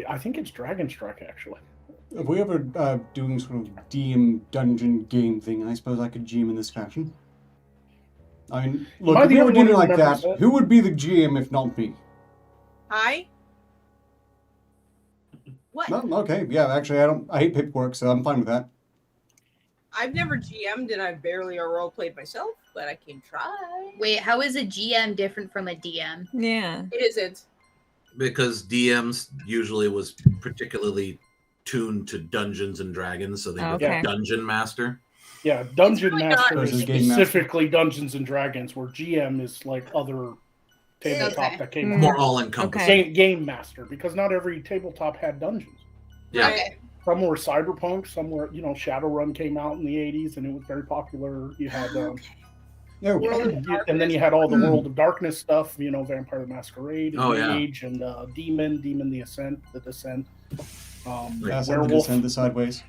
I think it's Dragon Strike actually. If we ever doing sort of DM dungeon game thing, I suppose I could GM in this fashion. I mean, look, if we were doing like that, who would be the GM if not me? Hi? What? No, okay, yeah, actually, I hate paperwork, so I'm fine with that. I've never GM'd and I've barely role played myself, but I can try. Wait, how is a GM different from a DM? Yeah. It isn't. Because DMs usually was particularly tuned to Dungeons and Dragons, so they were Dungeon Master. Yeah, Dungeon really Master not. is specifically Dungeons and Dragons, where GM is like other tabletop that came out. More all-encompassing. Game Master, because not every tabletop had dungeons. Yeah. Okay. Some were cyberpunk, some were, Shadowrun came out in the 80s and it was very popular. You had, and then you had all the World of Darkness stuff, Vampire the Masquerade, Age, and Demon the Descent, the Descent, the Sideways.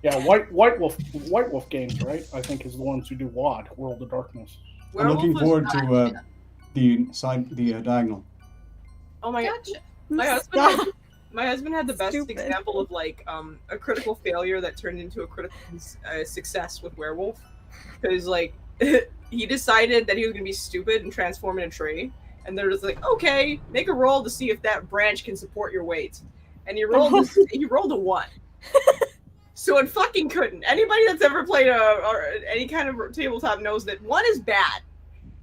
Yeah, White Wolf Games, right? I think is the ones who do WoD, World of Darkness. I'm looking forward to the diagonal. Oh my Gotcha. My husband had the best example of a critical failure that turned into a critical success with Werewolf, because he decided that he was gonna be stupid and transform in a tree, and they're just like, okay, make a roll to see if that branch can support your weight, and he rolled a 1. So it fucking couldn't. Anybody that's ever played any kind of tabletop knows that 1 is bad.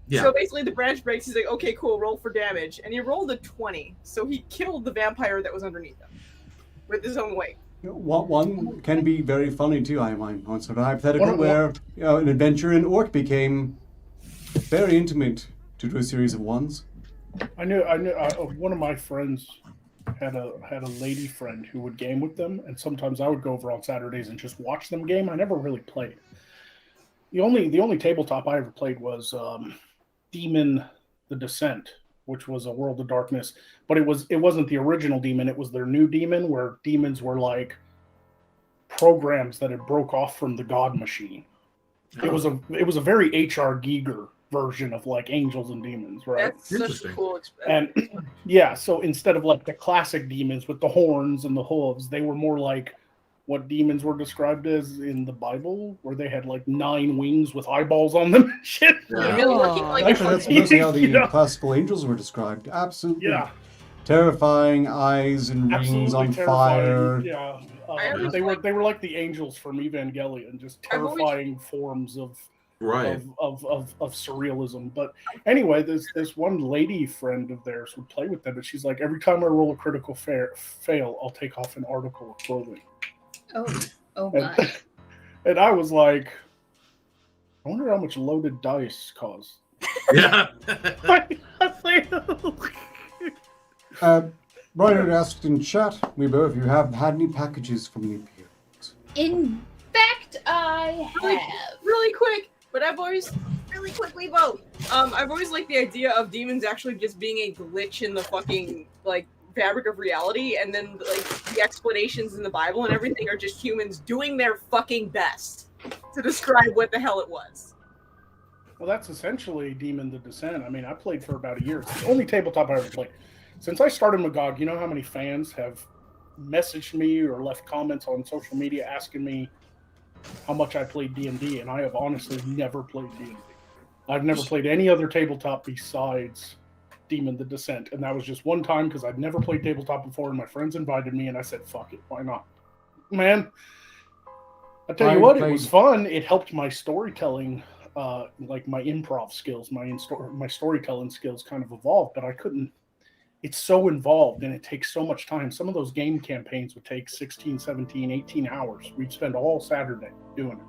Yeah. So basically the branch breaks, he's like, okay, cool, roll for damage. And he rolled a 20. So he killed the vampire that was underneath him with his own weight. One can be very funny too, I mind. On sort of hypothetical where an adventure in Orc became very intimate due to a series of 1s. I knew one of my friends had a lady friend who would game with them, and sometimes I would go over on Saturdays and just watch them game. I never really played. The only tabletop I ever played was Demon the Descent, which was a World of Darkness, but it wasn't the original Demon. It was their new Demon, where demons were like programs that had broke off from the God Machine. It was a very H.R. Giger version of angels and demons, right? That's such a cool experience. And so instead of the classic demons with the horns and the hooves, they were more like what demons were described as in the Bible, where they had 9 wings with eyeballs on them and shit. Yeah. Actually, that's mostly how the classical angels were described. Absolutely. Yeah. Terrifying eyes and rings on fire. Yeah. They were like the angels from Evangelion, just terrifying forms of surrealism. But anyway, this one lady friend of theirs would play with them, and she's like, every time I roll a critical fail, I'll take off an article of clothing. Oh my. And I was like, I wonder how much loaded dice cause. Yeah. Brian asked in chat, Weebo, if you have had any packages from the Imperials. In fact, I have. Really quick, but I've always Weebo. I've always liked the idea of demons actually just being a glitch in the fucking fabric of reality, and then the explanations in the Bible and everything are just humans doing their fucking best to describe what the hell it was. Well, that's essentially Demon the Descent. I mean, I played for about a year. It's the only tabletop I ever played. Since I started Magog, you know how many fans have messaged me or left comments on social media asking me how much I played D&D, and I have honestly never played D&D. I've never played any other tabletop besides Demon the Descent, and that was just one time because I'd never played tabletop before, and my friends invited me, and I said, fuck it, why not? Man, I tell you what, it was fun. It helped my storytelling, my improv skills, my storytelling skills kind of evolved, but I couldn't. It's so involved, and it takes so much time. Some of those game campaigns would take 16, 17, 18 hours. We'd spend all Saturday doing it.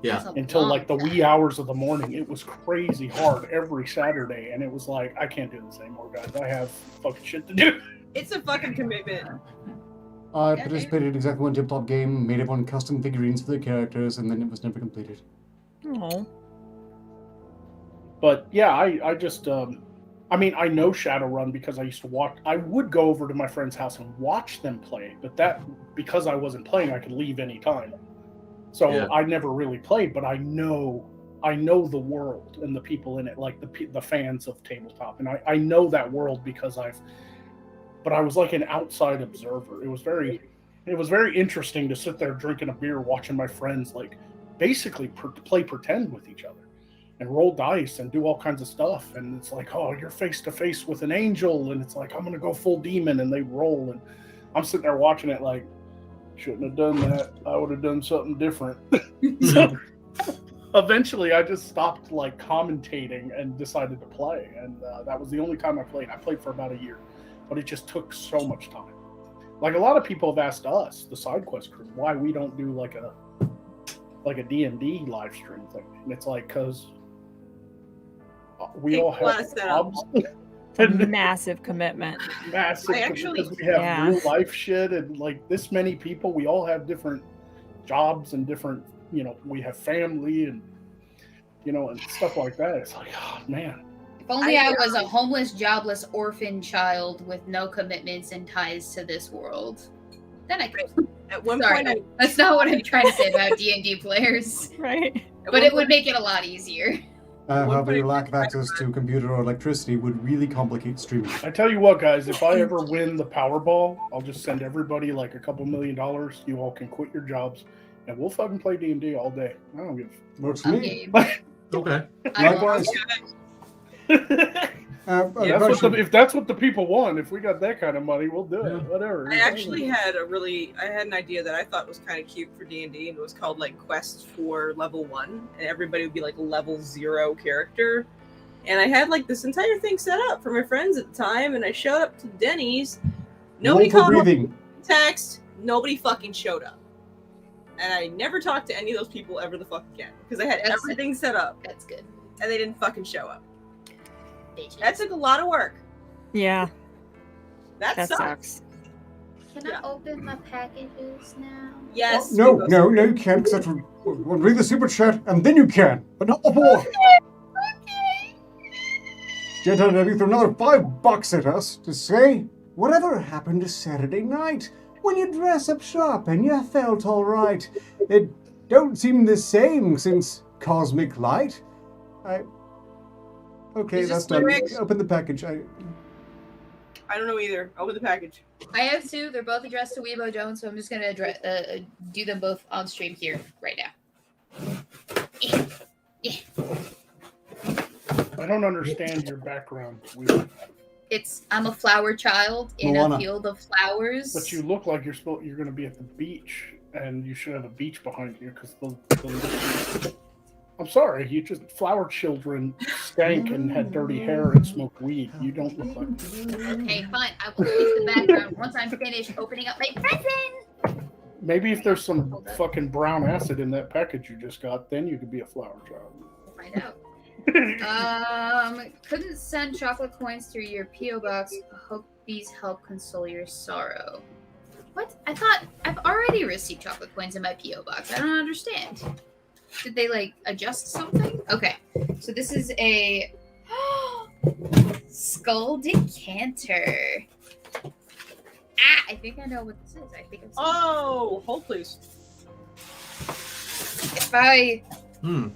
Yeah. Until the wee hours of the morning. It was crazy hard every Saturday, and it was like, I can't do this anymore, guys. I have fucking shit to do. It's a fucking commitment. I participated in exactly one tabletop game, made everyone custom figurines for their characters, and then it was never completed. Oh. But yeah, I just I know Shadowrun because I used to watch. I would go over to my friend's house and watch them play, but that because I wasn't playing, I could leave anytime. So I never really played, but I know I know the world and the people in it, like the fans of tabletop, and I know that world because but I was like an outside observer. It was very interesting to sit there drinking a beer, watching my friends like basically play pretend with each other and roll dice and do all kinds of stuff. And it's like, oh, you're face to face with an angel, and it's like, I'm gonna go full demon, and they roll, and I'm sitting there watching it like, shouldn't have done that. I would have done something different. So eventually I just stopped like commentating and decided to play, and that was the only time I played. I played for about a year, but it just took so much time. Like a lot of people have asked us, the side quest crew, why we don't do like a D&D live stream thing, and it's like because we all have jobs. Massive commitment. Massive, because we have real life shit, and like this many people, we all have different jobs and different, we have family and and stuff like that. It's like, oh man. If only I was a homeless, jobless orphan child with no commitments and ties to this world. Then I could. At one Sorry, point, that's not what I'm trying to say about D&D players. Right. But it would make it a lot easier. However, your lack of access to computer or electricity would really complicate streaming. I tell you what, guys, if I ever win the Powerball, I'll just send everybody like a couple $1 million. You all can quit your jobs, and we'll fucking play D&D all day. I don't give. Works for me. Okay. Likewise. If that's what the people want, if we got that kind of money, we'll do it. Whatever. I actually had an idea that I thought was kind of cute for D&D, and it was called like Quests for Level 1, and everybody would be like level 0 character. And I had like this entire thing set up for my friends at the time, and I showed up to Denny's. Nobody called me, text, nobody fucking showed up. And I never talked to any of those people ever the fuck again, because I had everything set up. That's good. And they didn't fucking show up. That took a lot of work. Yeah. That sucks. Can I open my packages now? Yes. No, you can't, because we'll read the super chat, and then you can, but not before. Okay. Gentlemen, threw another $5 at us to say, whatever happened to Saturday night when you dress up sharp and you felt all right? It don't seem the same since Cosmic Light. Okay, that's done. Open the package. I don't know either. Open the package. I have two. They're both addressed to Weebo Jones, so I'm just going to do them both on stream here right now. I don't understand your background. I'm a flower child in a field of flowers. But you look like you're going to be at the beach, and you should have a beach behind you, because I'm sorry, you just flower children stank and had dirty hair and smoked weed. You don't look like. Okay, fine. I will fix the background once I'm finished opening up my present. Maybe if there's some fucking brown acid in that package you just got, then you could be a flower child. We'll find out. Couldn't send chocolate coins through your P.O. box. Hope these help console your sorrow. What? I thought I've already received chocolate coins in my P.O. box. I don't understand. Did they like adjust something? Okay, so this is a skull decanter. I think I know what this is. I think I'm. Hold please. If I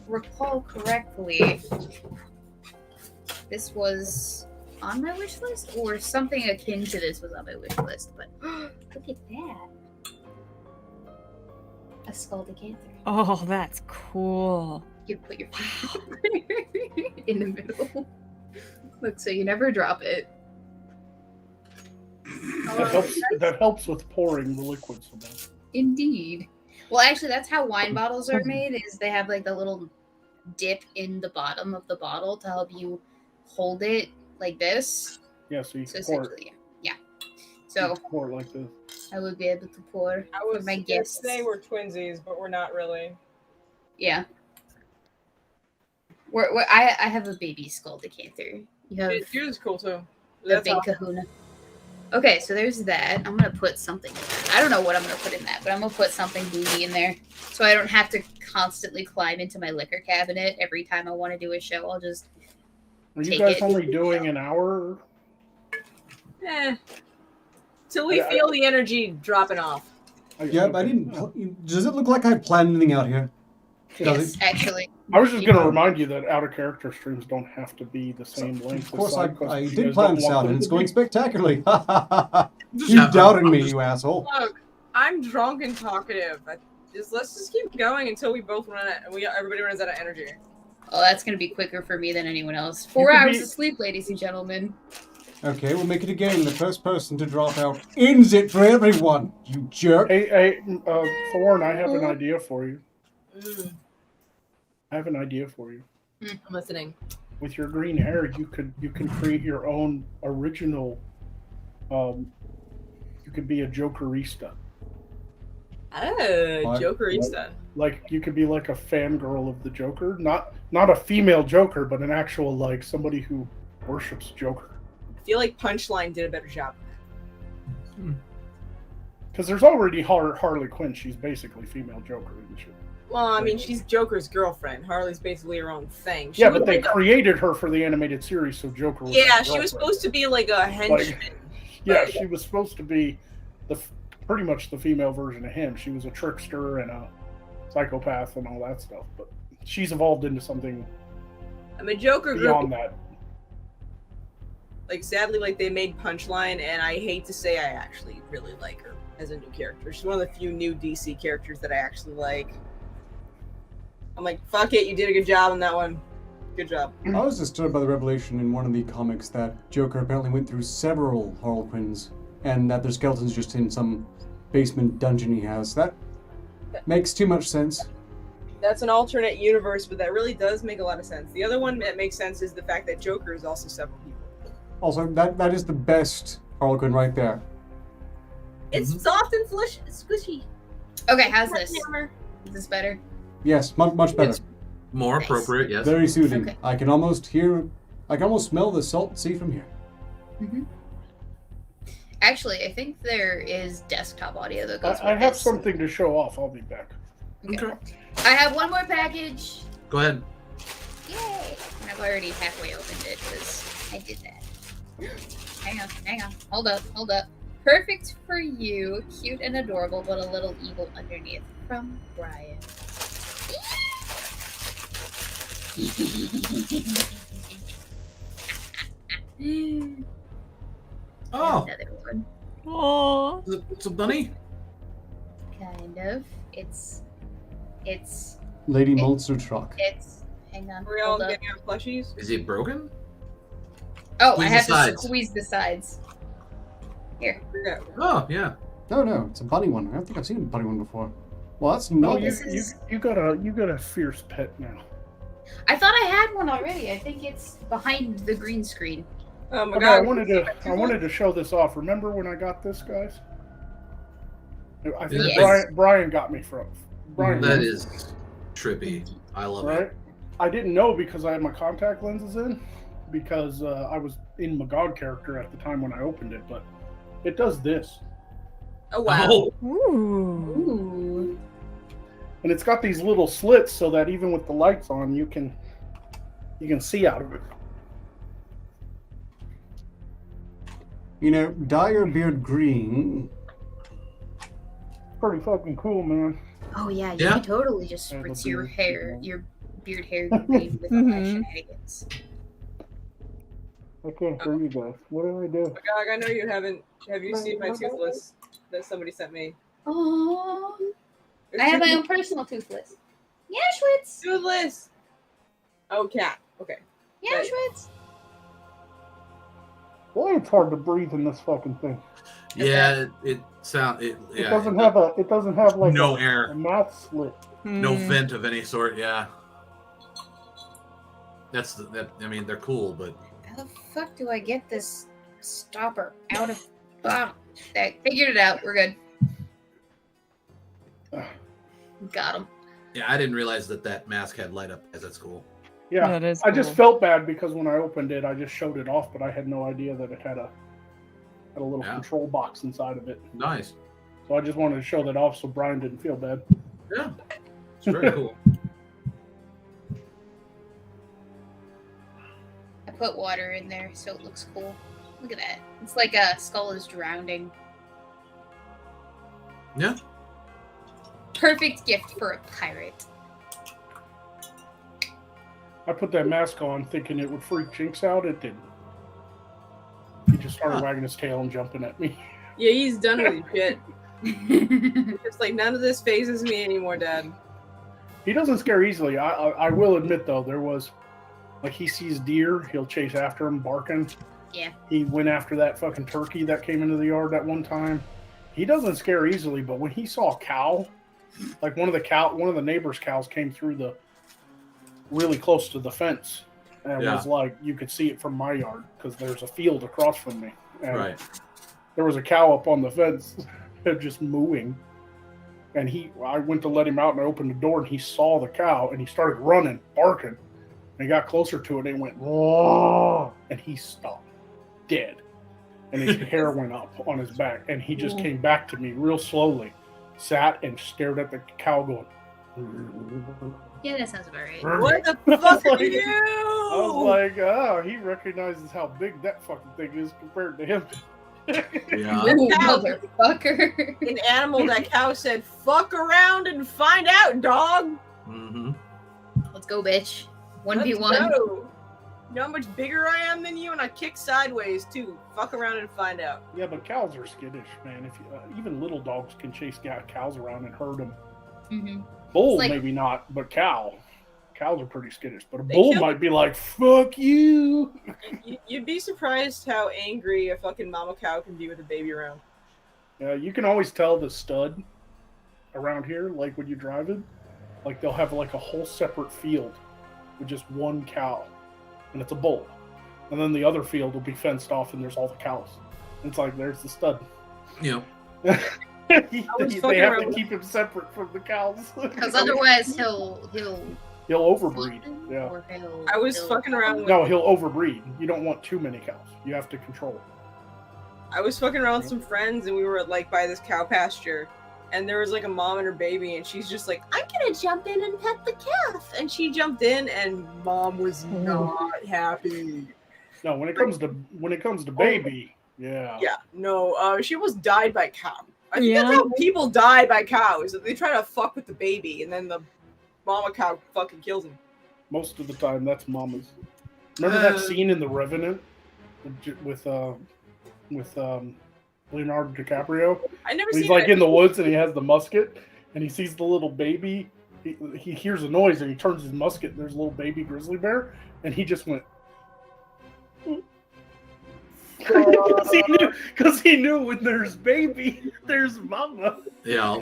recall correctly, this was on my wish list, or something akin to this was on my wish list. But look at that. A skull decanter. Oh, that's cool. You can put your finger in the middle. Look, so you never drop it. That helps with pouring the liquid sometimes. Indeed. Well, actually, that's how wine bottles are made, is they have like the little dip in the bottom of the bottle to help you hold it like this. Yeah, so you can pour it. Yeah. So pour it like this. I would be able to pour for my guests. They were twinsies, but we're not really. Yeah. I have a baby skull decanter. You have yours is cool too. The big kahuna. Okay, so there's that. I'm gonna put something in that. I don't know what I'm gonna put in that, but I'm gonna put something boozy in there, so I don't have to constantly climb into my liquor cabinet every time I want to do a show. I'll just. Are you guys only doing an hour? Till we feel the energy dropping off. Yeah, but I didn't. Does it look like I planned anything out here? Yes, actually. I was just going to remind you that out of character streams don't have to be the same length. Of course, I you did guys plan don't this want out, them and it's to going be. spectacularly. Just You have- doubted I'm me, just- you asshole. Look, I'm drunk and talkative. Let's just keep going until we both everybody runs out of energy. Oh, that's gonna be quicker for me than anyone else. You 4 could hours be- of sleep, ladies and gentlemen. Okay, we'll make it a game. The first person to drop out ends it for everyone. You jerk. Hey, Thorn, I have an idea for you. I have an idea for you. I'm listening. With your green hair, you can create your own original. You could be a Jokerista. Oh, What? Jokerista. Like you could be like a fangirl of the Joker, not a female Joker, but an actual like somebody who worships Joker. I feel like Punchline did a better job. Because there's already Harley Quinn. She's basically female Joker, isn't she? Well, I mean, she's Joker's girlfriend. Harley's basically her own thing. She Yeah, was but they like created her for the animated series, so Joker was her yeah, she was girlfriend. supposed to be like a henchman. Yeah, she was supposed to be pretty much the female version of him. She was a trickster and a psychopath and all that stuff, but she's evolved into something I'm a Joker group. beyond that. Like, sadly, like, they made Punchline, and I hate to say I actually really like her as a new character. She's one of the few new DC characters that I actually like. I'm like, fuck it, you did a good job on that one. Good job. I was disturbed by the revelation in one of the comics that Joker apparently went through several Harlequins, and that their skeleton's just in some basement dungeon he has. That makes too much sense. That's an alternate universe, but that really does make a lot of sense. The other one that makes sense is the fact that Joker is also several people. Also, that is the best Harlequin right there. It's soft and squishy. Okay, how's this? Is this better? Yes, much better. It's more Nice. appropriate, yes. Very soothing. Okay. I can almost smell the salt sea from here. Actually, I think there is desktop audio that goes I with have this. something to show off. I'll be back. Okay. I have one more package. Go ahead. Yay! And I've already halfway opened it because I did that. Hang on. Hold up. Perfect for you. Cute and adorable, but a little evil underneath. From Brian. Oh, Another one. Oh. it's a bunny? Kind of. It's. Lady Monster Truck. Hang on. Are we all Hold up. getting our plushies? Is it broken? Oh, Squeeze I the have to sides. squeeze the sides. Here. Yeah. Oh, yeah. No, it's a bunny one. I don't think I've seen a bunny one before. Well, that's Oh, not. this is- you got a fierce pet now. I thought I had one already. I think it's behind the green screen. Oh my Okay, god. I wanted to show this off. Remember when I got this, guys? I think Yeah. Brian got me from. Brian, That is trippy. I love right. it. I didn't know because I had my contact lenses in, because I was in Magog character at the time when I opened it, but it does this, Oh wow. Oh, Ooh. Ooh. and it's got these little slits so that even with the lights on, you can see out of it. You know, dye your beard green. Pretty fucking cool, man. Oh yeah, you Yeah. could totally just Yeah, spritz the your beard, hair, yeah. your beard hair green with all that Mhm. shenanigans. I can't hear you guys. What do I do? Magog, I know you haven't. Have you seen my toothless that somebody sent me? Oh, I have my own personal toothless. Yeah, Schwitz. Toothless. Oh, cat. Okay. Yeah, Right. Schwitz. Boy, it's hard to breathe in this fucking thing. yeah. It sound. It It yeah. doesn't have like no a air, mouth slit. no Hmm. vent of any sort. Yeah. That. I mean, they're cool, but How the fuck do I get this stopper out of bottom? There, figured it out. We're good. Got him. yeah, I didn't realize that mask had light up as at school. Yeah, That is I just cool. felt bad because when I opened it, I just showed it off, but I had no idea that it had a little Yeah. control box inside of it. Nice. So I just wanted to show that off so Brian didn't feel bad. Yeah. It's very cool. I put water in there so it looks cool. Look at that. It's like a skull is drowning. Yeah. Perfect gift for a pirate. I put that mask on thinking it would freak Jinx out. It didn't. He just started wagging his tail and jumping at me. Yeah, he's done with his shit. It's like, none of this phases me anymore, Dad. He doesn't scare easily. I will admit, though, there was... Like, he sees deer, he'll chase after him, barking. Yeah. He went after that fucking turkey that came into the yard that one time. He doesn't scare easily, but when he saw a cow, like one of the neighbor's cows came through the really close to the fence, and it was like you could see it from my yard because there's a field across from me. And there was a cow up on the fence just mooing, and I went to let him out and I opened the door and he saw the cow and he started running, barking, and he got closer to it and it went, whoa, and he stopped dead. And his hair went up on his back, and he just came back to me real slowly, sat and stared at the cow going. Yeah, that sounds about right. What the fuck are you? I was like, oh, he recognizes how big that fucking thing is compared to him. Yeah. Ooh, motherfucker. An animal, that cow said, fuck around and find out, dog. Mm-hmm. Let's go, bitch. 1v1. Let's go. You know how much bigger I am than you, and I kick sideways too. Fuck around and find out. Yeah, but cows are skittish, man. If even little dogs can chase cows around and herd them. Mm-hmm. Bull, maybe not, but cows are pretty skittish. But a bull might be like, "Fuck you." You'd be surprised how angry a fucking mama cow can be with a baby around. Yeah, you can always tell the stud around here, like when you're driving, like they'll have like a whole separate field with just one cow. And it's a bull. And then the other field will be fenced off and there's all the cows. And it's like, there's the stud. Yeah. They have to keep him separate from the cows. Because otherwise he'll overbreed. Yeah. I was fucking around with... No, he'll overbreed. You don't want too many cows. You have to control it. I was fucking around with some friends and we were like by this cow pasture. And there was like a mom and her baby, and she's just like, I'm gonna jump in and pet the calf. And she jumped in, and mom was not happy. No, when it comes to baby, yeah. Yeah, no, she almost died by cow. I think that's how people die by cows. They try to fuck with the baby, and then the mama cow fucking kills him. Most of the time, that's mama's. Remember that scene in The Revenant with Leonardo DiCaprio? I never seen. He's like in the woods and he has the musket and he sees the little baby. He hears a noise and he turns his musket and there's a little baby grizzly bear and he just went. Because he knew when there's baby, there's mama. Yeah.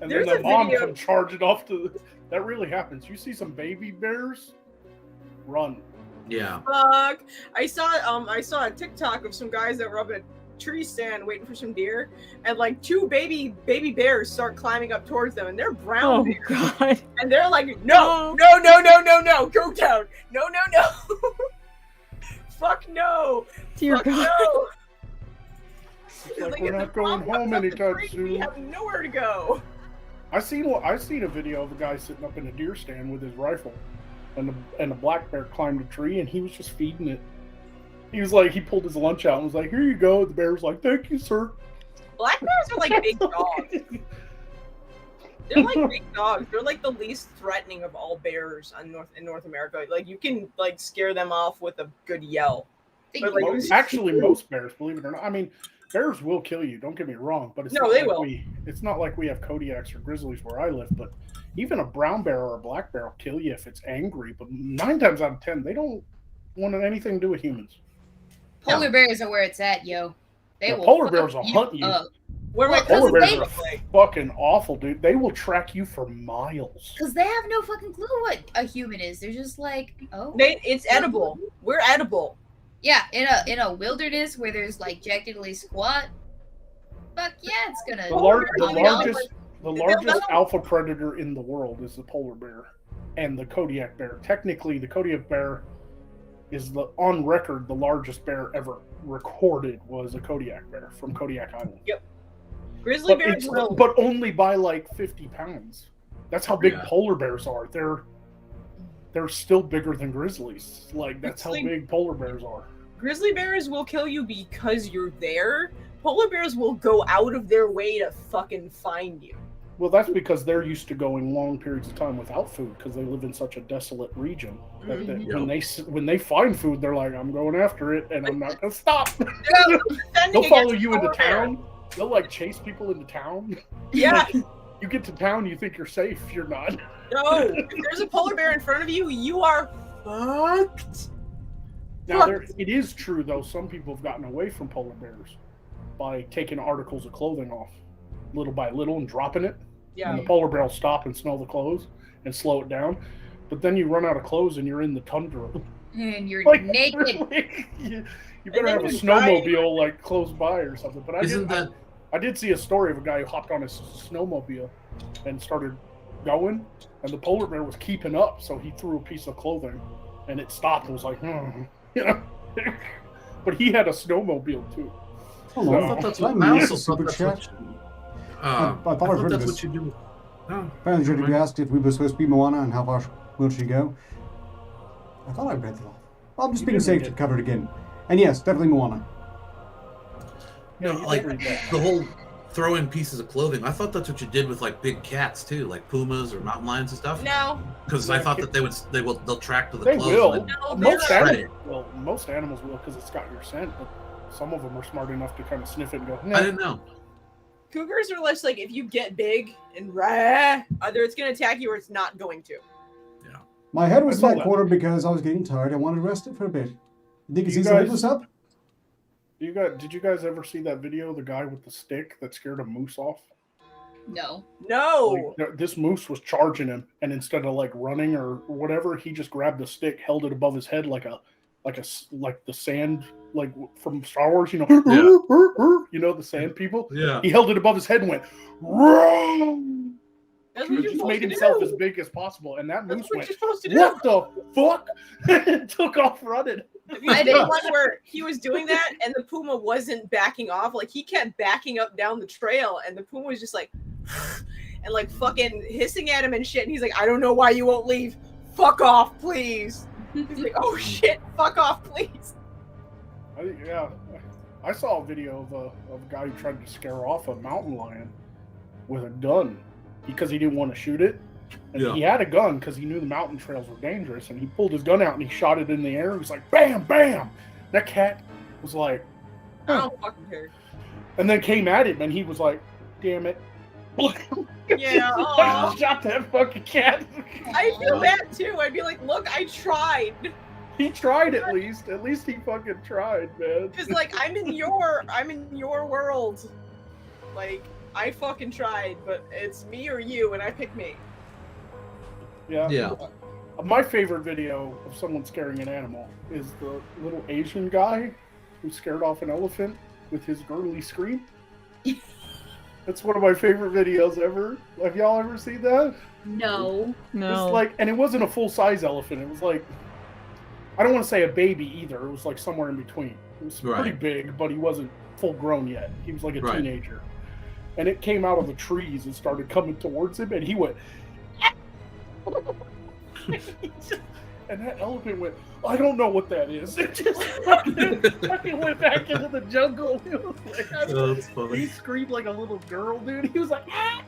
And then the mom comes charging off to. That really happens. You see some baby bears, run. Yeah. Fuck. I saw a TikTok of some guys that were up at tree stand waiting for some deer, and like two baby bears start climbing up towards them, and they're brown bears. God. And they're like, no, go down, no. Fuck no. Dear Fuck God. no. Like we're not going home anytime soon. We have nowhere to go. I seen a video of a guy sitting up in a deer stand with his rifle, and a black bear climbed a tree, and he was just feeding it. He was like, he pulled his lunch out and was like, "Here you go." The bear was like, "Thank you, sir." Black bears are like big dogs. They're like big dogs. They're like the least threatening of all bears in North America. Like you can like scare them off with a good yell. But, like, most bears, believe it or not. I mean, bears will kill you. Don't get me wrong, but it's it's not like we have Kodiaks or grizzlies where I live. But even a brown bear or a black bear will kill you if it's angry. But 9 times out of 10, they don't want anything to do with humans. Polar bears are where it's at, yo. Polar bears will hunt you. Polar bears are fucking awful, dude. They will track you for miles. Because they have no fucking clue what a human is. They're just like, it's edible. We're edible. Yeah, in a wilderness where there's like Jack Diddley squat. Fuck yeah, it's gonna. The largest alpha predator in the world is the polar bear, and the Kodiak bear. Technically, the Kodiak bear is on record the largest bear ever recorded was a Kodiak bear from Kodiak Island. Yep. Grizzly bears, but only by like 50 pounds. That's how big polar bears are. They're still bigger than grizzlies. Like that's how big polar bears are. Grizzly bears will kill you because you're there. Polar bears will go out of their way to fucking find you. Well, that's because they're used to going long periods of time without food because they live in such a desolate region. That when they find food, they're like, "I'm going after it, and I'm not gonna stop." They'll follow you into town. They'll like chase people into town. Yeah. Like, you get to town, you think you're safe. You're not. No, if there's a polar bear in front of you, you are fucked. Now, it is true though. Some people have gotten away from polar bears by taking articles of clothing off, little by little, and dropping it. Yeah. And the polar bear will stop and smell the clothes and slow it down. But then you run out of clothes and you're in the tundra. And you're Like, naked. you better have a snowmobile like close by or something. But I did see a story of a guy who hopped on his snowmobile and started going, and the polar bear was keeping up, so he threw a piece of clothing, and it stopped and was like, you know. But he had a snowmobile too. Oh, I thought that's what I also thought that's what I thought I heard that's this. what you do. Oh, Apparently, you asked if we were supposed to be Moana and how far will she go. I thought I read that. I'm just being safe to cover it again. And yes, definitely Moana. you know, like the whole throwing pieces of clothing. I thought that's what you did with like big cats too, like pumas or mountain lions and stuff. No. Because I thought that they'll track to the They clothes. will. And No, Most animals will because it's got your scent, but some of them are smart enough to kind of sniff it and go, I didn't know. Cougars are less like if you get big and either it's going to attack you or it's not going to. Yeah. My head was I in saw that corner because I was getting tired. I wanted to rest it for a bit. You think it's You easy to hold guys- this up? Did you guys ever see that video of the guy with the stick that scared a moose off? No. No. Like, this moose was charging him, and instead of like running or whatever, he just grabbed the stick, held it above his head like the sand, like from Star Wars, you know, you know, the sand people. Yeah. He held it above his head and went, "Roar!" That's He what you're just supposed made to himself do. as big as possible, and that That's moose what went, you're supposed to do. "What the fuck?" and took off running. I did one where he was doing that and the puma wasn't backing off. Like he kept backing up down the trail and the puma was just like and like fucking hissing at him and shit. And he's like, I don't know why you won't leave. Fuck off, please. He's like, oh shit, fuck off, please. I saw a video of a guy who tried to scare off a mountain lion with a gun because he didn't want to shoot it. And he had a gun because he knew the mountain trails were dangerous, and he pulled his gun out and he shot it in the air. He was like, bam, bam. That cat was like, I don't fucking care. and then came at him, and he was like, damn it. Yeah, aw. Shot that fucking cat. I feel bad too. I'd be like, look, I tried. He tried at least. At least he fucking tried, man. Because like I'm in your world. Like I fucking tried, but it's me or you, and I pick me. Yeah. My favorite video of someone scaring an animal is the little Asian guy who scared off an elephant with his girly scream. That's one of my favorite videos ever. Have y'all ever seen that? No. No. It's like, and it wasn't a full-size elephant. It was like, I don't want to say a baby either. It was like somewhere in between. It was pretty big, but he wasn't full-grown yet. He was like a teenager. And it came out of the trees and started coming towards him, and he went... and that elephant went, I don't know what that is. It just fucking went back into the jungle. It was like, That's funny. he screamed like a little girl, dude. He was like, ah!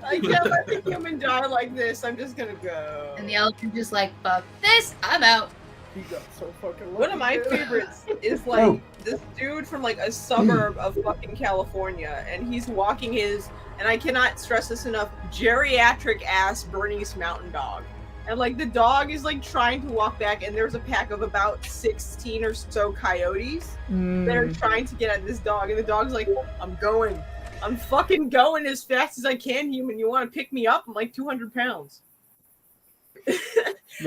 I can't let the human die like this. I'm just gonna go. And the elephant just like, fuck this, I'm out. He got so fucking lucky. One of my favorites is like this dude from like a suburb of fucking California, and he's walking his, and I cannot stress this enough, geriatric ass Bernese Mountain Dog. And like the dog is like trying to walk back, and there's a pack of about 16 or so coyotes that are trying to get at this dog, and the dog's like, I'm fucking going as fast as I can, human. You want to pick me up? I'm like 200 pounds.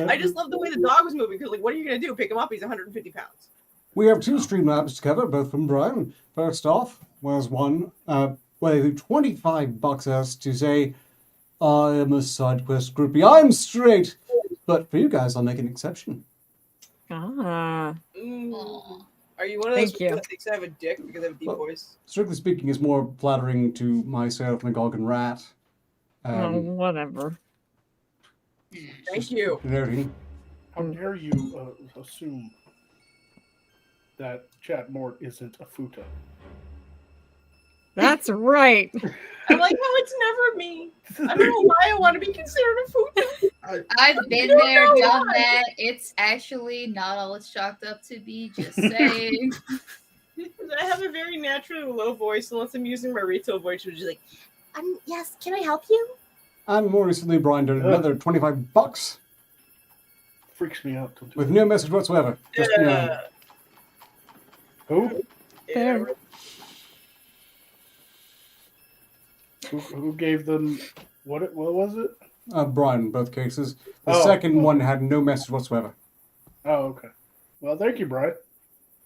I just love the way the dog was moving, because like, what are you gonna do? Pick him up? He's 150 pounds. We have two Streamlabs to cover, both from Brian. First off, was one where the $25 us to say, I am a side quest groupie. I'm straight. But for you guys, I'll make an exception. Ah. Ooh. Are you one of those Thank people you. that thinks I have a dick because I have a deep voice? Strictly speaking, is more flattering to myself, Magog and Rat. Whatever. Thank you. Flirting. How dare you assume that Chat Mort isn't a futa? That's right. I'm like, no, it's never me. I don't know why I want to be considered a food. I've been there, done that. It's actually not all it's chalked up to be. Just saying. I have a very naturally low voice, unless I'm using my retail voice, which is like, yes, can I help you? And more recently, Brian did another $25 Freaks me out. with no message whatsoever. Just, you know, Who? Yeah. Who gave them what was it? Brian in both cases. The Oh, second one had no message whatsoever. Oh, okay. Well, thank you, Brian.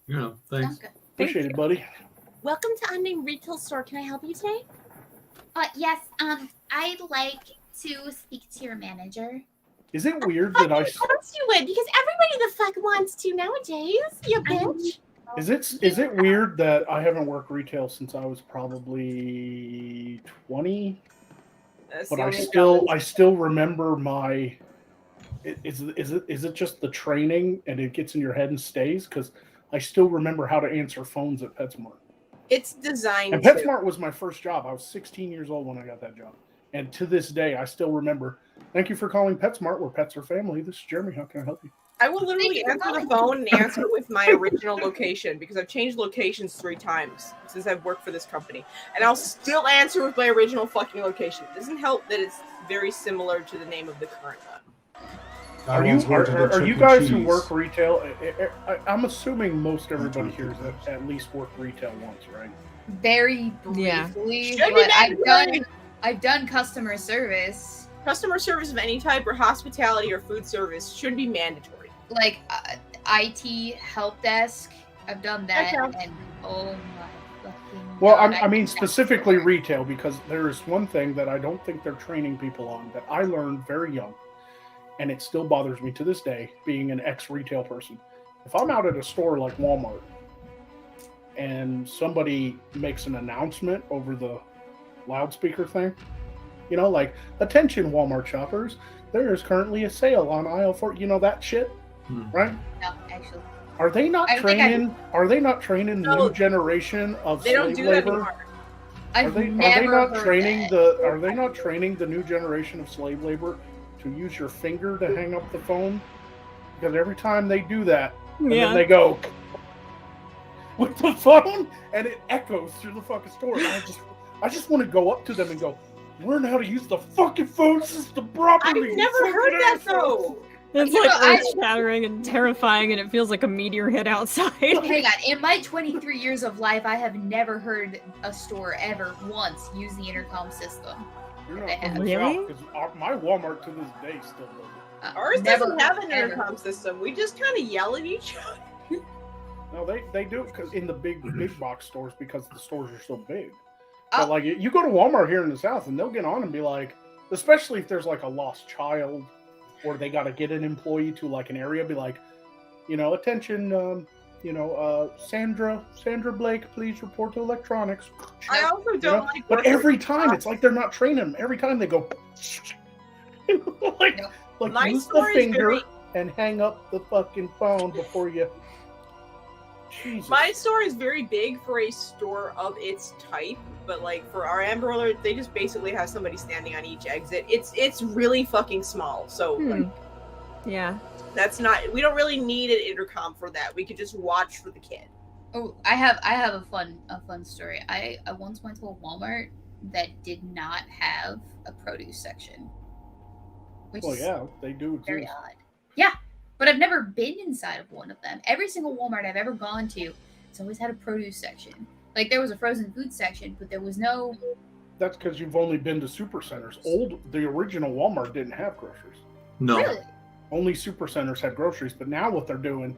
Thanks. Okay. Appreciate it, buddy. Welcome to Unnamed Retail Store. Can I help you today? Yes, I'd like to speak to your manager. Is it weird that I? Of course you would, because everybody the fuck wants to nowadays, you bitch. Is it weird that I haven't worked retail since I was probably 20? That's But the I only still remember my. Is it just the training and it gets in your head and stays? Because I still remember how to answer phones at PetSmart. It's designed And PetSmart was my first job. I was 16 years old when I got that job. And to this day, I still remember. Thank you for calling PetSmart, where pets are family. This is Jeremy. How can I help you? I will literally answer the phone and answer with my original location because I've changed locations 3 times since I've worked for this company. And I'll still answer with my original fucking location. It doesn't help that it's very similar to the name of the current one. Are you guys who work retail? I'm assuming most everybody here has at least worked retail once, right? Very Yeah. briefly, Should be but mandatory. I've done customer service, Customer service of any type or hospitality or food service should be mandatory. like IT help desk. I've done that, Okay. and oh my fucking. Well, God, I mean specifically retail, because there is one thing that I don't think they're training people on that I learned very young, and it still bothers me to this day, being an ex-retail person. If I'm out at a store like Walmart and somebody makes an announcement over the loudspeaker thing, you know, like, attention Walmart shoppers, there is currently a sale on aisle 4, you know, that shit, right? No, actually. Are they not I think I- training? Are they not training the No. new generation of They don't slave do that labor? anymore. Are I've they never not heard training that. Are they not training the new generation of slave labor to use your finger to hang up the phone? Because every time they do that, and then they go with the phone, and it echoes through the fucking store. And I just want to go up to them and go, learn how to use the fucking phone system properly. I've never heard that though. It's You like know, I- earth-shattering and terrifying, and it feels like a meteor hit outside. Hang on. In my 23 years of life, I have never heard a store ever once use the intercom system. You're not They from have. the Really? South, 'cause my Walmart to this day still does it. Ours Never doesn't have an ever. intercom system. We just kind of yell at each other. No, they do it because in the big box stores, because the stores are so big. Oh. But like, you go to Walmart here in the South, and they'll get on and be like, especially if there's like a lost child, or they got to get an employee to like an area, be like, you know, attention, Sandra Blake, please report to electronics. I also You don't know? like. But working every with time, it's like they're not training them. Every time they go, like, Nope. like My use the store is finger very- and hang up the fucking phone before you. Jesus. My store is very big for a store of its type, but like for our Amber Alert, they just basically have somebody standing on each exit. It's really fucking small, so like, Yeah. that's not. We don't really need an intercom for that. We could just watch for the kid. Oh, I have a fun story. I once went to a Walmart that did not have a produce section, which Well, is yeah, they do very too. odd. Yeah, but I've never been inside of one of them. Every single Walmart I've ever gone to, it's always had a produce section. Like, there was a frozen food section, but there was no. That's because you've only been to supercenters. The original Walmart didn't have groceries. No. Really? Only supercenters had groceries. But now what they're doing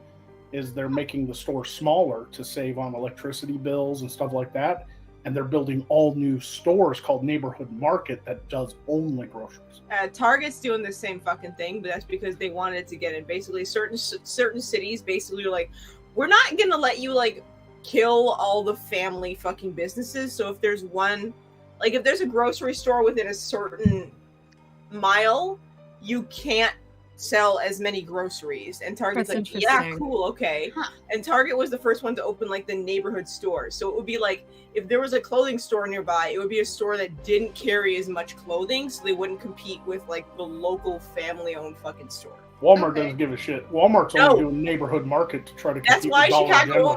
is they're making the store smaller to save on electricity bills and stuff like that. And they're building all new stores called Neighborhood Market that does only groceries. Target's doing the same fucking thing, but that's because they wanted to get in. Basically, certain cities basically are like, we're not gonna let you like kill all the family fucking businesses. So if there's one, like if there's a grocery store within a certain mile, you can't sell as many groceries. And Target's That's like, yeah, interesting. cool, okay. Huh. And Target was the first one to open like the neighborhood stores. So it would be like, if there was a clothing store nearby, it would be a store that didn't carry as much clothing, so they wouldn't compete with like the local family-owned fucking store. Walmart Okay. doesn't give a shit. Walmart's only doing neighborhood market to try to compete That's why with Dollar Chicago General.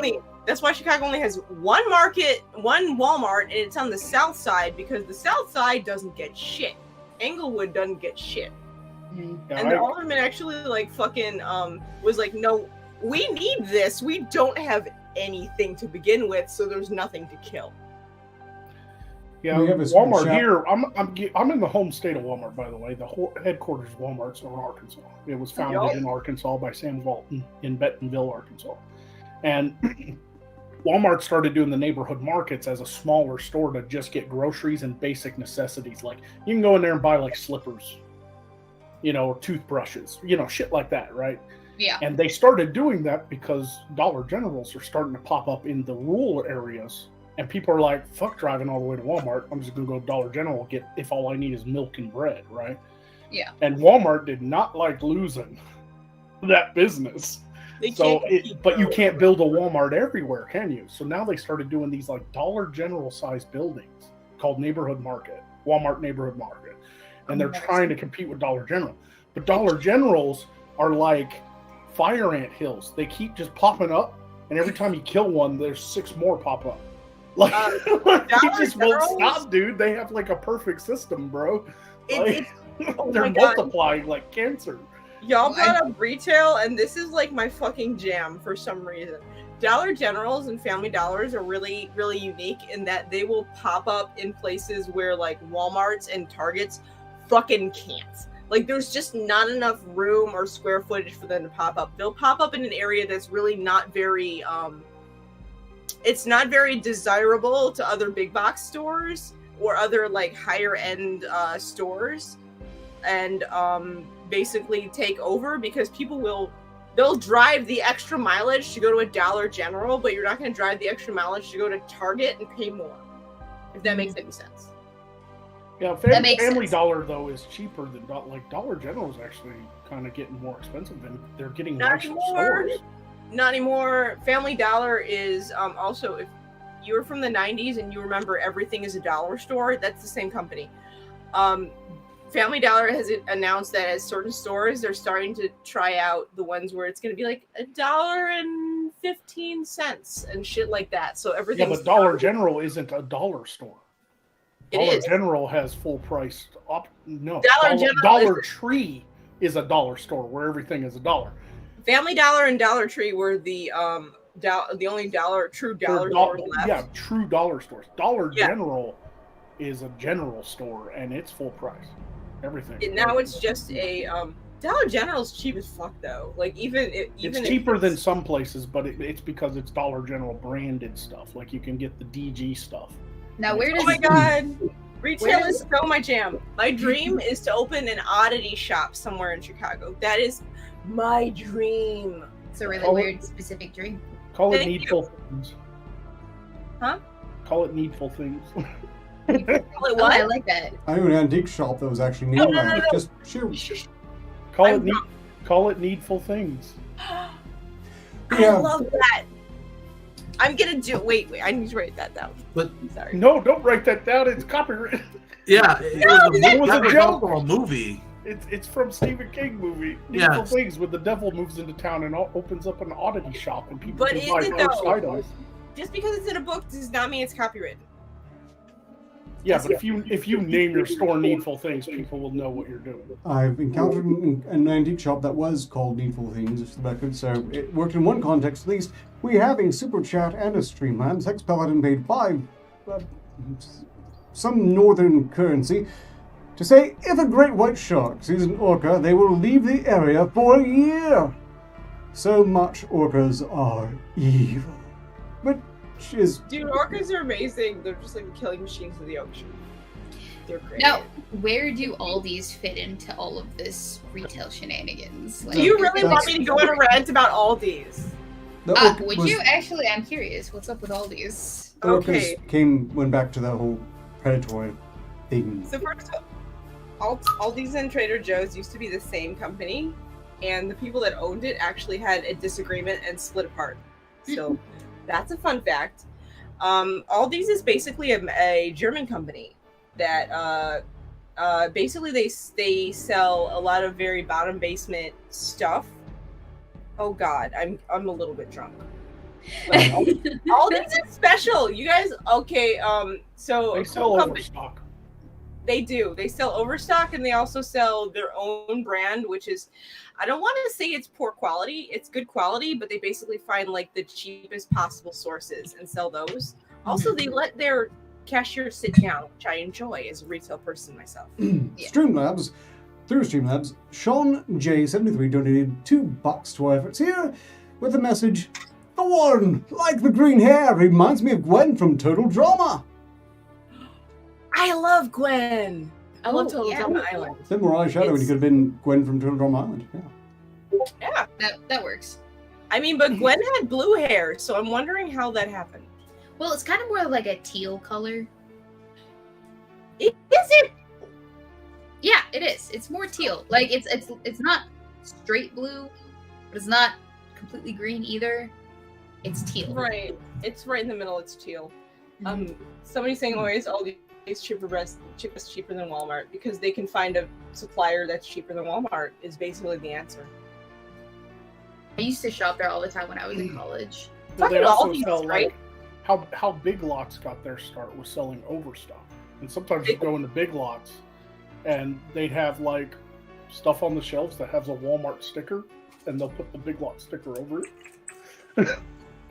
only has one market, one Walmart, and it's on the south side because the south side doesn't get shit. Englewood doesn't get shit. Yeah, And the alderman actually like fucking was like, no, we need this. We don't have anything to begin with, so there's nothing to kill. Yeah, We have a small Walmart shop. here. I'm in the home state of Walmart, by the way. The whole headquarters of Walmart's in Arkansas. It was founded Yup. in Arkansas by Sam Walton in Bentonville, Arkansas. And Walmart started doing the neighborhood markets as a smaller store to just get groceries and basic necessities. Like you can go in there and buy like slippers, or toothbrushes, shit like that, right? Yeah. And they started doing that because Dollar Generals are starting to pop up in the rural areas. And people are like, fuck driving all the way to Walmart. I'm just going to go to Dollar General and get if all I need is milk and bread, right? Yeah. And Walmart did not like losing that business. But you can't build a Walmart everywhere, can you? So now they started doing these like Dollar General sized buildings called Neighborhood Market, Walmart Neighborhood Market. And they're trying to compete with Dollar General. But Dollar Generals are like fire ant hills. They keep just popping up. And every time you kill one, there's 6 more pop up. Like, they just won't stop, dude. They have like a perfect system, bro. Like, they're multiplying like cancer. Y'all brought up retail, and this is like my fucking jam for some reason. Dollar Generals and Family Dollars are really, really unique in that they will pop up in places where like Walmarts and Targets fucking can't. Like there's just not enough room or square footage for them to pop up. They'll pop up in an area that's really not very it's not very desirable to other big box stores or other like higher end stores, and basically take over because they'll drive the extra mileage to go to a Dollar General, but you're not going to drive the extra mileage to go to Target and pay more, if that makes any sense. Yeah, That makes Family sense. Dollar though is cheaper than Dollar General is actually kind of getting more expensive, and they're getting Not nicer anymore. stores. Not anymore. Family Dollar is also, if you were from the 90s and you remember everything is a dollar store, that's the same company. Family Dollar has announced that at certain stores, they're starting to try out the ones where it's going to be like $1.15 and shit like that. So everything. Yeah, but Dollar General isn't a dollar store. It Dollar is. General has full price. No, General Dollar is- Tree is a dollar store where everything is a dollar. Family Dollar and Dollar Tree were the only true dollar stores left. Yeah, true dollar stores. Dollar Yeah. General is a general store, and it's full price. Everything. And now it's just a Dollar General's cheap as fuck though. Like It's cheaper than some places, but it's because it's Dollar General branded stuff. Like you can get the DG stuff. Now, where does Oh my god, retail Where is so my jam. My dream is to open an oddity shop somewhere in Chicago. That is my dream. it's a really Oh. weird specific dream? Call it Thank needful things. Huh? Call it needful things. Call it Oh, what? I like that. I knew an antique shop that was actually near No. that. Just sure. Call it needful things. I Yeah. love that. I'm gonna do. Wait. I need to write that down. But Sorry. No, don't write that down. It's copyright. yeah, it was a, that was that a was joke. also a movie. It's from Stephen King movie. Yeah. Needful things where the devil moves into town and opens up an oddity shop and people But can buy is it cursed though? items. Just because it's in a book does not mean it's copyrighted. Yeah, but if you name your store Needful Things, people will know what you're doing. I've encountered an antique shop that was called Needful Things, just the record, so it worked in one context at least. We have a super chat and a stream man. Sex Paladin paid 5, some northern currency, to say if a great white shark sees an orca, they will leave the area for a year. So much orcas are evil. Which is Dude, orcas are amazing. They're just like the killing machines of the ocean. They're great. Now, where do all these fit into all of this retail shenanigans? Like, Do you really want That's- me to go on a rant about all these? the orca would was- you actually? I'm curious. What's up with all these? the orcas Okay. went back to that whole predatory thing. So first of all, Aldi's and Trader Joe's used to be the same company, and the people that owned it actually had a disagreement and split apart. So that's a fun fact. Aldi's is basically a German company that basically they sell a lot of very bottom basement stuff. Oh God, I'm a little bit drunk. Aldi's is special, you guys. Okay, so they sell overstock. They do. They sell overstock, and they also sell their own brand, which is, I don't want to say it's poor quality. It's good quality, but they basically find like the cheapest possible sources and sell those. Also, they let their cashier sit down, which I enjoy as a retail person myself. Streamlabs, through Streamlabs, Sean J73 donated $2 to our efforts here with the message, "The one, like the green hair, reminds me of Gwen from Total Drama." I love Gwen. I love Total Drama Island. Then more eyeshadow, and you could have been Gwen from Total Drama Island. Yeah. That works. I mean, but Gwen had blue hair, so I'm wondering how that happened. Well, it's kind of more like a teal color. Is it? Yeah, it is. It's more teal. Like it's not straight blue, but it's not completely green either. It's teal. Right. It's right in the middle. It's teal. Somebody's saying always Aldi is cheaper than Walmart because they can find a supplier that's cheaper than Walmart is basically the answer. I used to shop there all the time when I was in college. Well, they also Aldi's, sell right? how Big Lots got their start was selling overstock, and sometimes you go into Big Lots, and they'd have like stuff on the shelves that has a Walmart sticker, and they'll put the Big Lot sticker over it.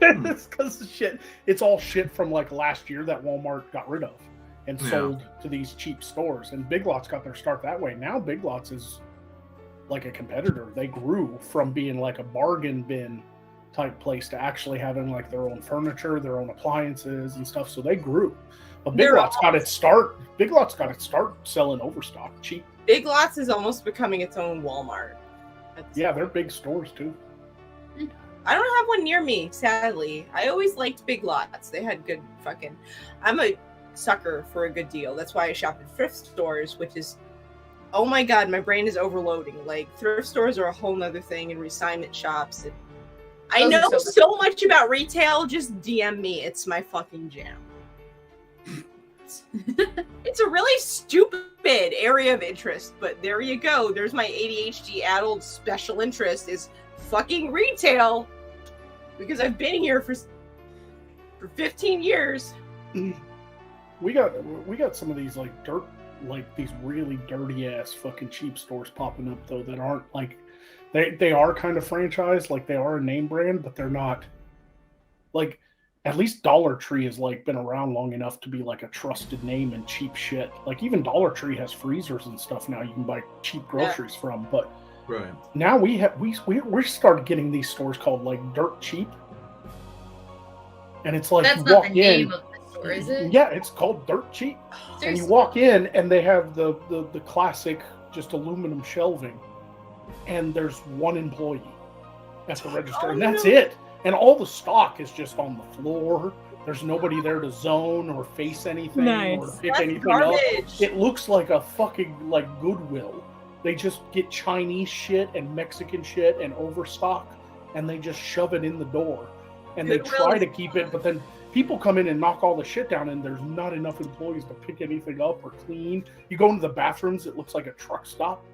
It's because shit. It's all shit from like last year that Walmart got rid of and sold to these cheap stores. And Big Lots got their start that way. Now Big Lots is like a competitor. They grew from being like a bargain bin type place to actually having like their own furniture, their own appliances and stuff. So they grew. But Big Lots got its start. Big Lots got its start selling overstock cheap. Big Lots is almost becoming its own Walmart. Yeah, they're big stores too. I don't have one near me, sadly. I always liked Big Lots. They had good fucking... I'm a sucker for a good deal. That's why I shop at thrift stores, which is... Oh my God, my brain is overloading. Like, thrift stores are a whole nother thing, and reassignment shops. And I know so much about retail, just DM me. It's my fucking jam. It's a really stupid area of interest, but there you go. There's my ADHD-addled special interest is fucking retail, because I've been here for 15 years. We got some of these like these really dirty ass fucking cheap stores popping up though that aren't like they are kind of franchised, like they are a name brand, but they're not like, at least Dollar Tree has like been around long enough to be like a trusted name and cheap shit. Like even Dollar Tree has freezers and stuff now you can buy cheap groceries from, but right now we started getting these stores called like Dirt Cheap, and it's like that's you not walk the name in. of the store, is it? Yeah, it's called Dirt Cheap, and you walk in and they have the classic just aluminum shelving, and there's one employee at the register, and that's it. And all the stock is just on the floor. There's nobody there to zone or face anything or to pick anything up. It looks like a fucking like Goodwill. They just get Chinese shit and Mexican shit and overstock, and they just shove it in the door. And they try to keep it, but then people come in and knock all the shit down, and there's not enough employees to pick anything up or clean. You go into the bathrooms, it looks like a truck stop.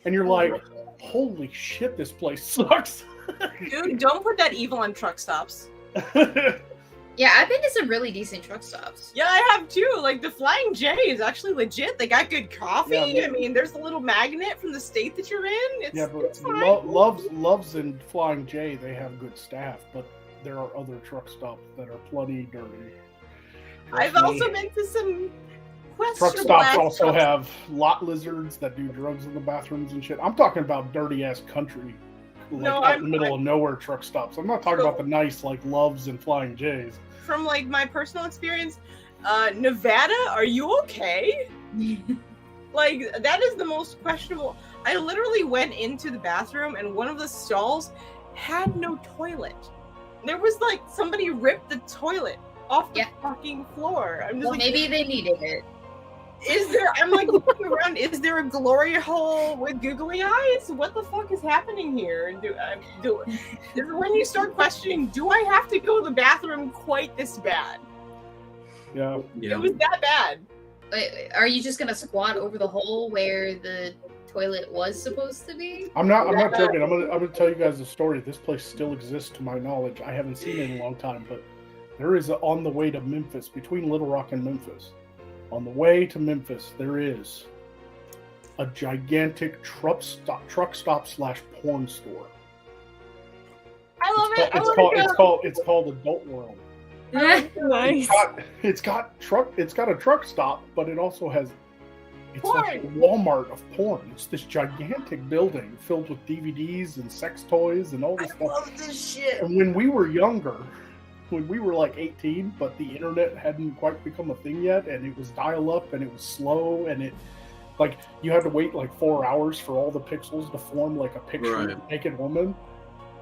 And you're like, holy shit, this place sucks. Dude, don't put that evil on truck stops. Yeah, I've been to some really decent truck stops. Yeah, I have too. Like the Flying J is actually legit. They got good coffee. Yeah, I mean, there's a little magnet from the state that you're in. It's fine. Loves and Flying J, they have good staff, but there are other truck stops that are plenty dirty. I've also been to some truck stops also have lot lizards that do drugs in the bathrooms and shit. I'm talking about dirty ass country, like out in the middle of nowhere truck stops. I'm not talking about the nice like Loves and Flying J's. From like my personal experience, Nevada, are you okay? Like that is the most questionable. I literally went into the bathroom and one of the stalls had no toilet. There was like somebody ripped the toilet off the fucking floor. I'm just maybe they needed it. Is there? I'm like looking around. Is there a glory hole with googly eyes? What the fuck is happening here? And when you start questioning, do I have to go to the bathroom quite this bad? Yeah. It was that bad. Wait, are you just gonna squat over the hole where the toilet was supposed to be? I'm not joking. I'm gonna tell you guys a story. This place still exists to my knowledge. I haven't seen it in a long time, but there is on the way to Memphis, between Little Rock and Memphis. On the way to Memphis, there is a gigantic truck stop / porn store. I love it. It's called Adult World. Nice. It's got a truck stop, but it also has like a Walmart of porn. It's this gigantic building filled with DVDs and sex toys and all this stuff. I love this shit. And when we were younger, when we were like 18, but the internet hadn't quite become a thing yet, and it was dial-up and it was slow, and it like you had to wait like 4 hours for all the pixels to form like a picture of a naked woman.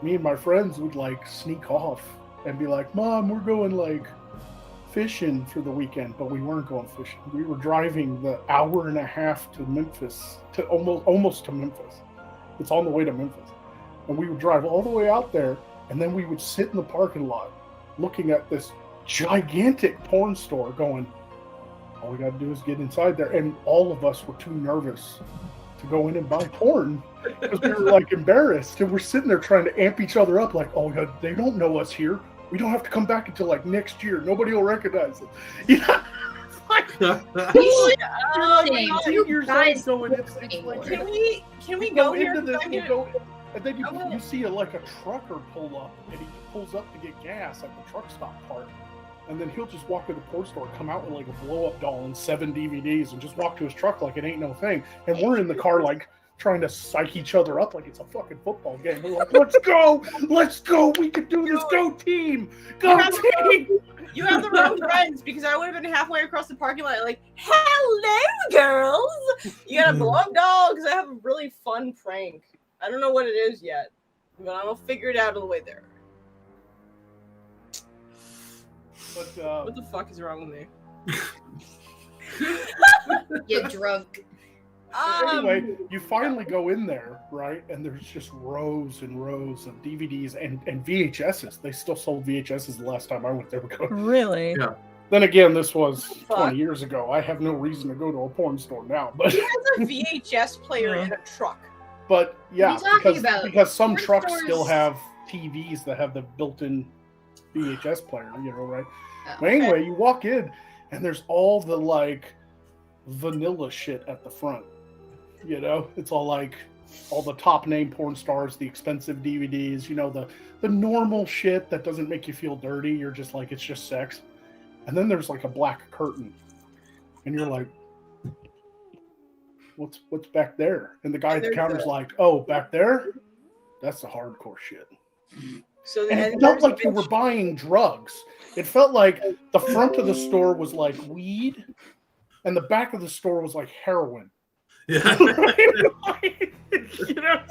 Me and my friends would like sneak off and be like, "Mom, we're going like fishing for the weekend," but we weren't going fishing. We were driving the hour and a half to Memphis, to almost to Memphis. It's on the way to Memphis, and we would drive all the way out there, and then we would sit in the parking lot, looking at this gigantic porn store, going, "All we got to do is get inside there," and all of us were too nervous to go in and buy porn because we were like embarrassed, and we're sitting there trying to amp each other up, like, "Oh my God, they don't know us here. We don't have to come back until like next year. Nobody will recognize it." You know, it's like, you're guys going. It's like, can we go here? Into this, and then you see a trucker pull up, and he pulls up to get gas at the truck stop part, and then he'll just walk to the porn store, come out with like a blow up doll and 7 DVDs, and just walk to his truck like it ain't no thing. And we're in the car like trying to psych each other up like it's a fucking football game. We're like, let's go, we can do this, go team, go team. You have the wrong friends, because I would have been halfway across the parking lot like, "Hello, girls." You got a blow up doll, because I have a really fun prank. I don't know what it is yet, but I'll figure it out on the way there. But what the fuck is wrong with me? Get drunk. Anyway, you finally go in there, right? And there's just rows and rows of DVDs and VHSs. They still sold VHSs the last time I went there. Really? Yeah. Then again, this was 20 years ago. I have no reason to go to a porn store now. But there's a VHS player in a truck. But yeah, because some porn trucks stores still have TVs that have the built-in VHS player, right? Oh, But anyway, you walk in and there's all the like vanilla shit at the front. It's all like all the top name porn stars, the expensive DVDs, the normal shit that doesn't make you feel dirty. You're just like, it's just sex. And then there's like a black curtain, and you're like, what's back there? And the guy at the counter's like, "Oh, back there? That's the hardcore shit." So and it felt like you were buying drugs. It felt like the front of the store was like weed, and the back of the store was like heroin. Yeah.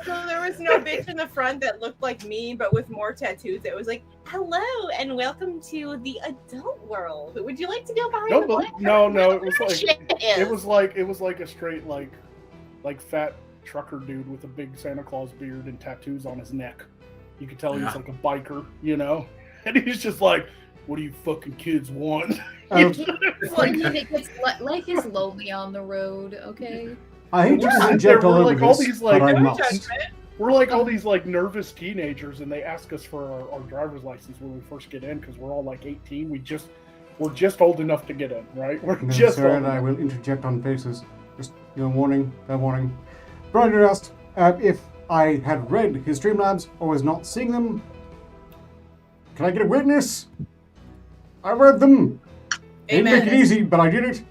So there was no bitch in the front that looked like me, but with more tattoos. It was like, "Hello and welcome to the adult world. Would you like to go behind the black curtain?" No. It was like a straight like fat trucker dude with a big Santa Claus beard and tattoos on his neck. You could tell he's like a biker, and he's just like, "What do you fucking kids want?" Life is lonely on the road, okay? I hate to inject all over this, but I must. We're like all these like nervous teenagers, and they ask us for our driver's license when we first get in because we're all like 18. We're just old enough to get in, right? Sir, and I will interject on basis. Just warning. Brother asked if I had read his Streamlabs or was not seeing them. Can I get a witness? I read them. Didn't make it easy, but I did it.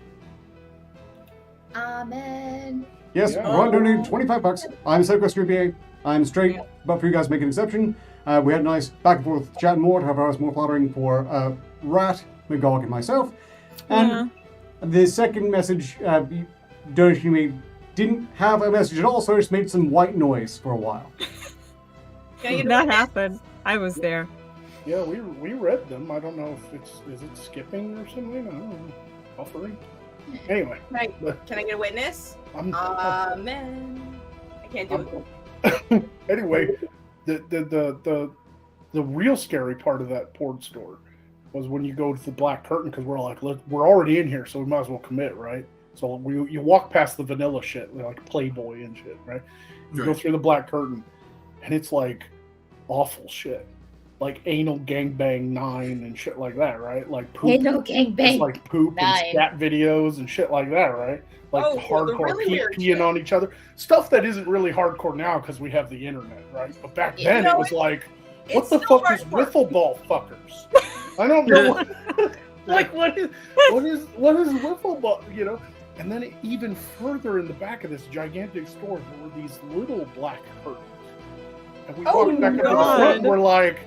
Amen. Yes, Ron donated $25. I'm Psycho I'm straight, but for you guys, make an exception. We had a nice back and forth chat and more. However, I was more flattering for Rat, Magog, and myself. And the second message donation you made didn't have a message at all, so I just made some white noise for a while. That happened. I was there. Yeah, we read them. I don't know if is it skipping or something? I don't know. Buffering. Anyway. Can I get a witness? Amen. I can't do it. Anyway, the real scary part of that porn store was when you go to the black curtain, because we're like, look, we're already in here, so we might as well commit, right? So you walk past the vanilla shit, like Playboy and shit, right? You go through the black curtain, and it's like awful shit. Like anal gangbang 9 and shit like that, right? Like poop. Anal gangbang. Like poop 9. And scat videos and shit like that, right? Like hardcore peeing on each other. Stuff that isn't really hardcore now because we have the internet, right? But back then it was like, what the fuck is wiffle ball fuckers? I don't know. What is wiffle ball? You know? And then even further in the back of this gigantic store, there were these little black curtains. And we walked back up to the front, and we're like,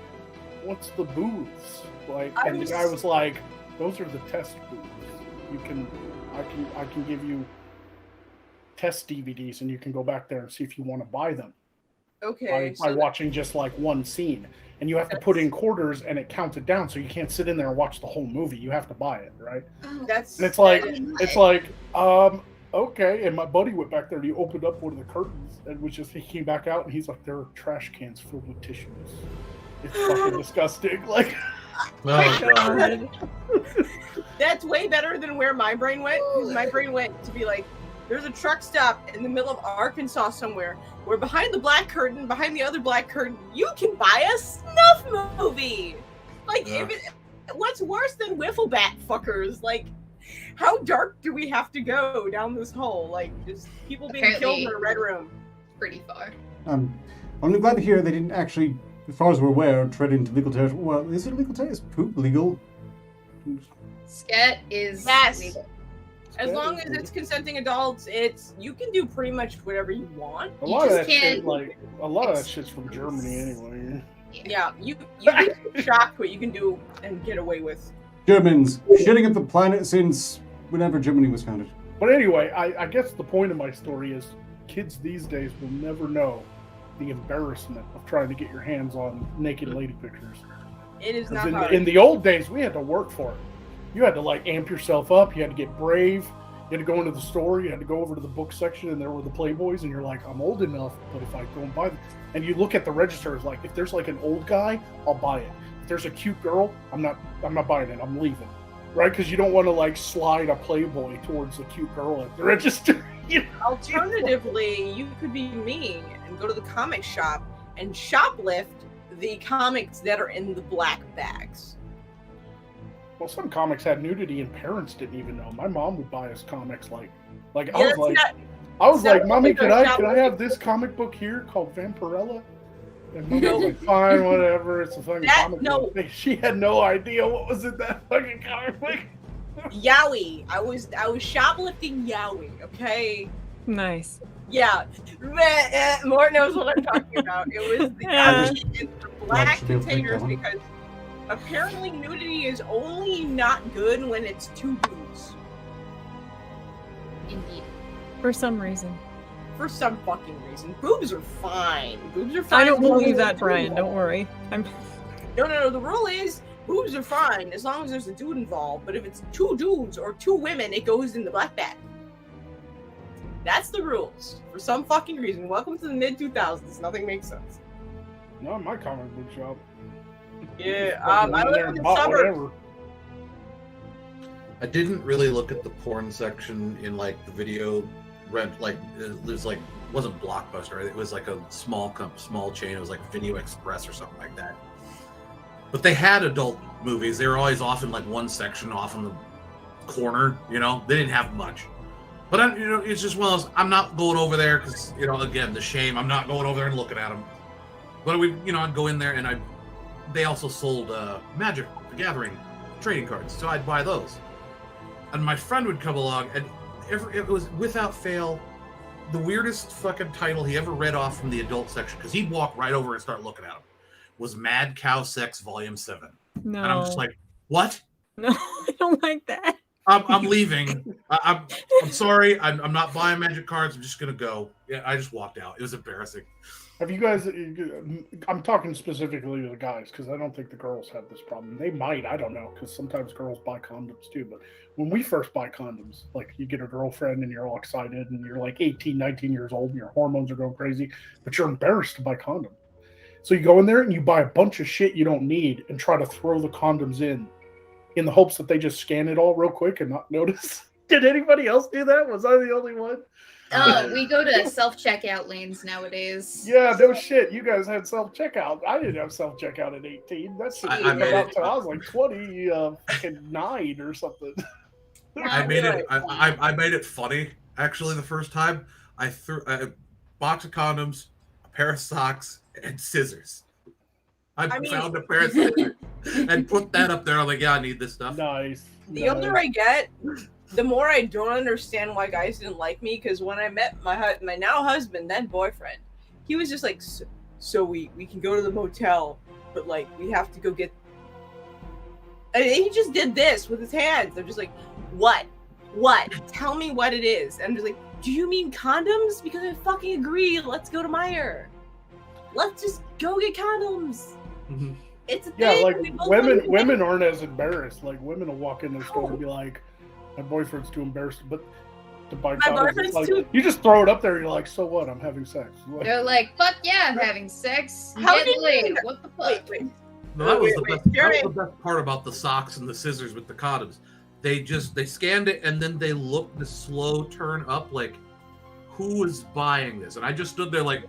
what's the booths? Like, and the guy was like, those are the test booths. I can give you test DVDs, and you can go back there and see if you want to buy them. Okay. By watching just like one scene. And you have to put in quarters, and it counts it down, so you can't sit in there and watch the whole movie. You have to buy it, right? And it's like, okay. And my buddy went back there, and he opened up one of the curtains, and he came back out, and he's like, there are trash cans filled with tissues. It's fucking disgusting. Like, God. That's way better than where my brain went. Because my brain went to be like, there's a truck stop in the middle of Arkansas somewhere where behind the black curtain, behind the other black curtain, you can buy a snuff movie. Like, what's worse than wiffle bat fuckers? Like, how dark do we have to go down this hole? Like, just people being killed in a red room. Pretty far. I'm glad to hear they didn't actually, as far as we're aware, tread into legal territory. Well, is it legal territory? Is poop legal? Scat is legal. As long as it's consenting adults, you can do pretty much whatever you want. A lot of that shit's from Germany anyway. Yeah, you get shocked what you can do and get away with. Germans shitting at the planet since whenever Germany was founded. But anyway, I guess the point of my story is kids these days will never know the embarrassment of trying to get your hands on naked lady pictures. It is not hard. In the old days, we had to work for it. You had to like amp yourself up. You had to get brave. You had to go into the store. You had to go over to the book section, and there were the Playboys. And you're like, I'm old enough, but if I go and buy them, and you look at the registers, like if there's like an old guy, I'll buy it. If there's a cute girl, I'm not buying it. I'm leaving, right? Because you don't want to like slide a Playboy towards a cute girl at the register. You know? Alternatively, you could be me and go to the comic shop and shoplift the comics that are in the black bags. Well, some comics had nudity and parents didn't even know. My mom would buy us comics like I was like, Mommy, can I have this comic book here called Vampirella? And Mommy was like, fine, whatever. It's a fucking comic book. She had no idea what was in that fucking comic book. Yaoi. I was shoplifting Yaoi, okay? Nice. Yeah. Mort knows what I'm talking about. It was the black containers because apparently nudity is only not good when it's two dudes. Indeed. For some reason. For some fucking reason. Boobs are fine. I don't believe that, Brian. Don't worry. No. The rule is boobs are fine as long as there's a dude involved. But if it's two dudes or two women, it goes in the black bag. That's the rules. For some fucking reason. Welcome to the mid-2000s. Nothing makes sense. Not in my comic book shop. Yeah, I live in the suburbs. I didn't really look at the porn section in like the video rent. Like there's like wasn't Blockbuster. It was like a small chain. It was like Video Express or something like that. But they had adult movies. They were always off in like one section off in the corner. You know, they didn't have much. But it's just one of those. I'm not going over there because again the shame. I'm not going over there and looking at them. But I'd go in there and they also sold Magic the Gathering trading cards, so I'd buy those. And my friend would come along, and it was without fail the weirdest fucking title he ever read off from the adult section, because he'd walk right over and start looking at them, was Mad Cow Sex Volume 7. No. And I'm just like, what? No, I don't like that. I'm leaving. I'm sorry. I'm not buying Magic cards. I'm just going to go. Yeah, I just walked out. It was embarrassing. Have you guys? I'm talking specifically to the guys because I don't think the girls have this problem. They might, I don't know, because sometimes girls buy condoms too. But when we first buy condoms, like you get a girlfriend and you're all excited and you're like 18, 19 years old and your hormones are going crazy, but you're embarrassed to buy condoms. So you go in there and you buy a bunch of shit you don't need and try to throw the condoms in the hopes that they just scan it all real quick and not notice. Did anybody else do that? Was I the only one? We go to self-checkout lanes nowadays. Yeah, no shit. You guys had self-checkout. I didn't have self-checkout at 18. That's I made about it. till I was like 29 or something. I made it funny. Actually, the first time I threw a box of condoms, a pair of socks, and scissors. I found a pair of scissors and put that up there. I'm like, yeah, I need this stuff. Nice. The older I get, the more I don't understand why guys didn't like me. Because when I met my now husband, then boyfriend, he was just like, so we can go to the motel, but like we have to go get. And he just did this with his hands. They're just like, what? Tell me what it is. And I'm just like, do you mean condoms? Because I fucking agree. Let's go to Meijer. Let's just go get condoms. Mm-hmm. It's a Yeah, thing. like women aren't as embarrassed. Like women will walk in the store and be like, my boyfriend's too embarrassed, but to buy condoms, it's like, you just throw it up there and you're like, so what? I'm having sex. They're like, fuck yeah, I'm having sex. How Get did you laid. do that? What the fuck? Wait. No, that was Jerry. the best part about the socks and the scissors with the condoms. They scanned it and then they looked the slow turn up like, who is buying this? And I just stood there like,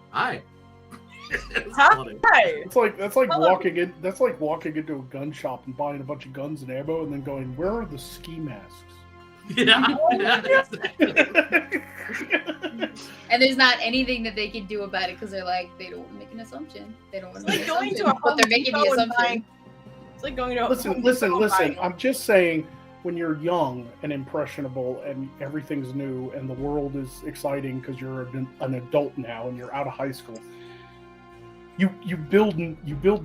hi. It's funny. Hi. That's like walking in. That's like walking into a gun shop and buying a bunch of guns and ammo, and then going, "Where are the ski masks?" Yeah. And there's not anything that they can do about it because they're like, they don't make an assumption. They don't want to It's make like an going to assumption, a but they're Home making the Depot and assumption. buying- It's like going to a Listen. Home Depot and buying- I'm just saying, when you're young and impressionable and everything's new and the world is exciting because you're an adult now and you're out of high school, you build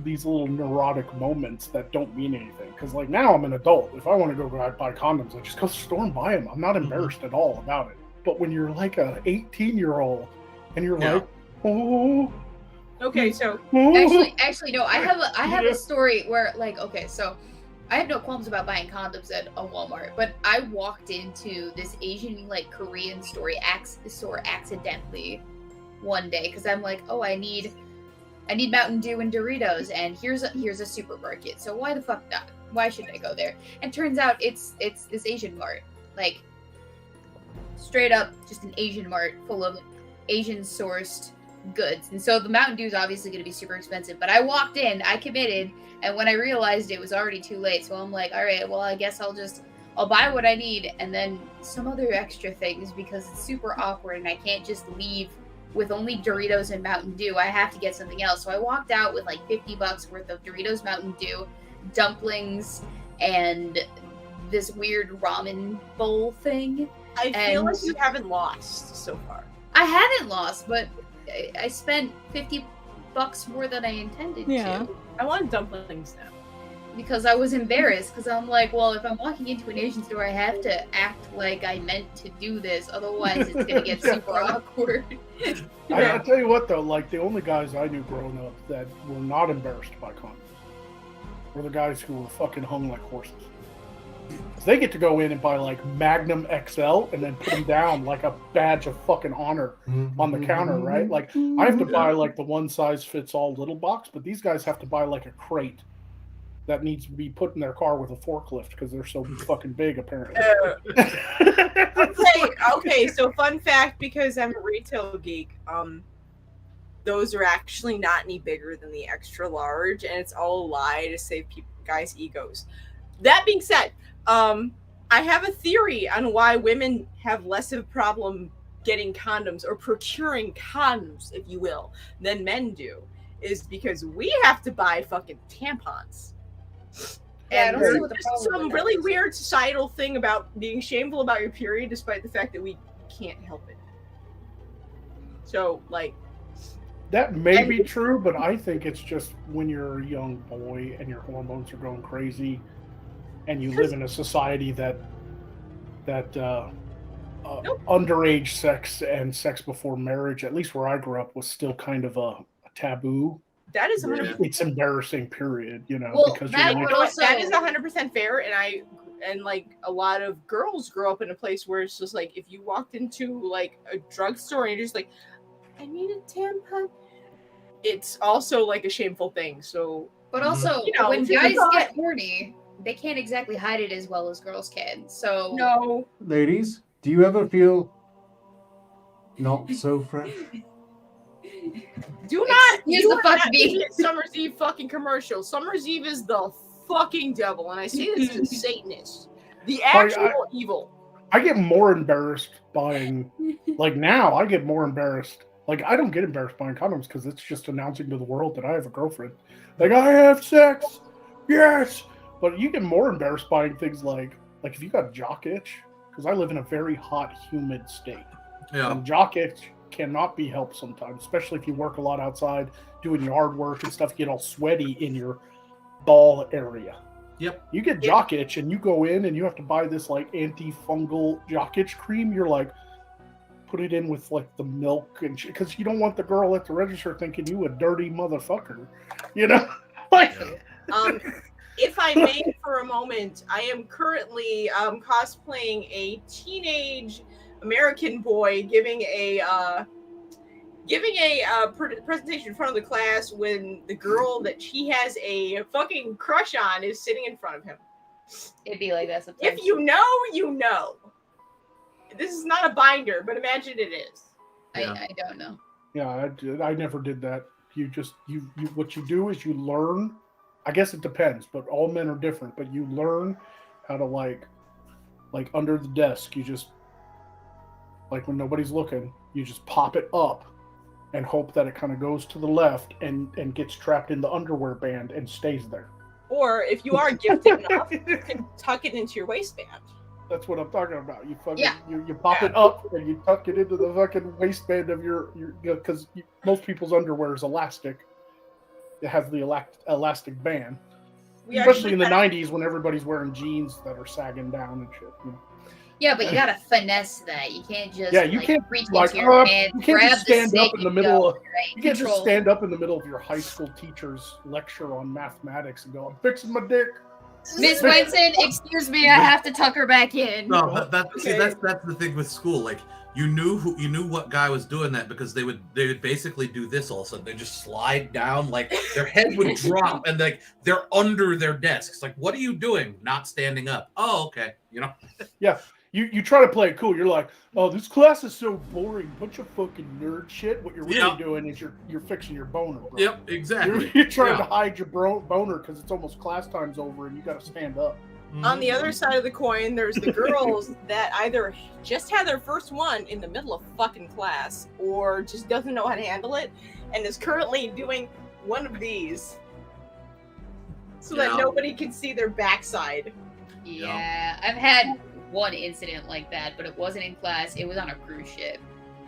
these little neurotic moments that don't mean anything. Because like now I'm an adult. If I want to go buy condoms, I just go to the store and buy them. I'm not embarrassed at all about it. But when you're like a 18-year-old and you're like, oh. Okay, so Actually, no. I have a story where, like, okay, so I have no qualms about buying condoms at a Walmart, but I walked into this Asian, like, Korean store accidentally one day because I'm like, oh, I need Mountain Dew and Doritos, and here's a supermarket. So why the fuck not? Why should I go there? And turns out it's this Asian mart, like, straight up just an Asian mart full of Asian sourced goods. And so the Mountain Dew is obviously going to be super expensive, but I walked in, I committed, and when I realized it was already too late, so I'm like, all right, well, I guess I'll buy what I need and then some other extra things because it's super awkward and I can't just leave with only Doritos and Mountain Dew. I have to get something else. So I walked out with like $50 worth of Doritos, Mountain Dew, dumplings, and this weird ramen bowl thing. I feel like you haven't lost so far. I haven't lost, but I spent $50 more than I intended to. I want dumplings now. Because I was embarrassed, because I'm like, well, if I'm walking into an Asian store, I have to act like I meant to do this, otherwise it's gonna get super awkward. I'll tell you what though, like the only guys I knew growing up that were not embarrassed by condoms were the guys who were fucking hung like horses. They get to go in and buy like Magnum XL and then put them down like a badge of fucking honor on the counter, right? Like I have to buy like the one size fits all little box, but these guys have to buy like a crate that needs to be put in their car with a forklift because they're so fucking big, apparently. Okay, so fun fact, because I'm a retail geek, those are actually not any bigger than the extra large, and it's all a lie to save guys' egos. That being said, I have a theory on why women have less of a problem getting condoms, or procuring condoms, if you will, than men do, is because we have to buy fucking tampons. Yeah, I don't see what the there's problem some with really that is. weird societal thing about being shameful about your period, despite the fact that we can't help it. So, like, that may be true, but I think it's just when you're a young boy and your hormones are going crazy, and you live in a society that underage sex and sex before marriage, at least where I grew up, was still kind of a taboo. That is Yeah. 100%. It's embarrassing, period. Well, because that you're would like, also- that is 100% fair, and like a lot of girls grow up in a place where it's just like if you walked into like a drugstore and you're just like, I need a tampon, it's also like a shameful thing. So, But also, You know, when if you're guys not- get horny, they can't exactly hide it as well as girls can. So no, Ladies, do you ever feel not so fresh? do not Excuse do the fuck not me. be a Summer's Eve fucking commercial. Summer's Eve is the fucking devil, and I say this as a Satanist, the actual evil. I get more embarrassed buying, like now, I get more embarrassed. Like, I don't get embarrassed buying condoms because it's just announcing to the world that I have a girlfriend. Like, I have sex, yes. But you get more embarrassed buying things like if you got jock itch, because I live in a very hot, humid state. Yeah. And jock itch cannot be helped sometimes, especially if you work a lot outside, doing yard work and stuff, get all sweaty in your ball area. Yep. You get jock itch and you go in and you have to buy this like antifungal jock itch cream. You're like, put it in with like the milk and because you don't want the girl at the register thinking you a dirty motherfucker, like. Yeah. If I may, for a moment, I am currently cosplaying a teenage American boy giving a presentation in front of the class when the girl that he has a fucking crush on is sitting in front of him. it'd be like that sometimes. If you know, you know. This is not a binder, but imagine it is. I don't know. Yeah, I never did that. You what you do is you learn. I guess it depends, but all men are different. But you learn how to like under the desk. You just like when nobody's looking, you just pop it up and hope that it kind of goes to the left and gets trapped in the underwear band and stays there. Or if you are gifted enough, you can tuck it into your waistband. That's what I'm talking about. You fucking Yeah. you pop it up and you tuck it into the fucking waistband of your because most people's underwear is elastic. It has the elastic band, We especially in the actually '90s when everybody's wearing jeans that are sagging down and shit. Yeah, but you gotta finesse that. You can't just You can't reach like into your hand, you can't grab just the stand stick up in the and middle go, of right? you can't just Control. stand up in the middle of your high school teacher's lecture on mathematics and go, "I'm fixing my dick." Miss Winston, excuse me, I have to tuck her back in. No, that's the thing with school. Like you knew what guy was doing that because they would basically do this all of a sudden. They just slide down, like their head would drop and like they're under their desk. It's like, what are you doing? Not standing up. Oh, okay. Yeah. You try to play it cool. You're like, oh, this class is so boring. Bunch of fucking nerd shit. What you're really doing is you're fixing your boner, bro. Yep, exactly. You're trying to hide your boner because it's almost class time's over and you got to stand up. On the other side of the coin, there's the girls that either just had their first one in the middle of fucking class or just doesn't know how to handle it and is currently doing one of these so that nobody can see their backside. Yeah, I've had one incident like that, but it wasn't in class. It was on a cruise ship.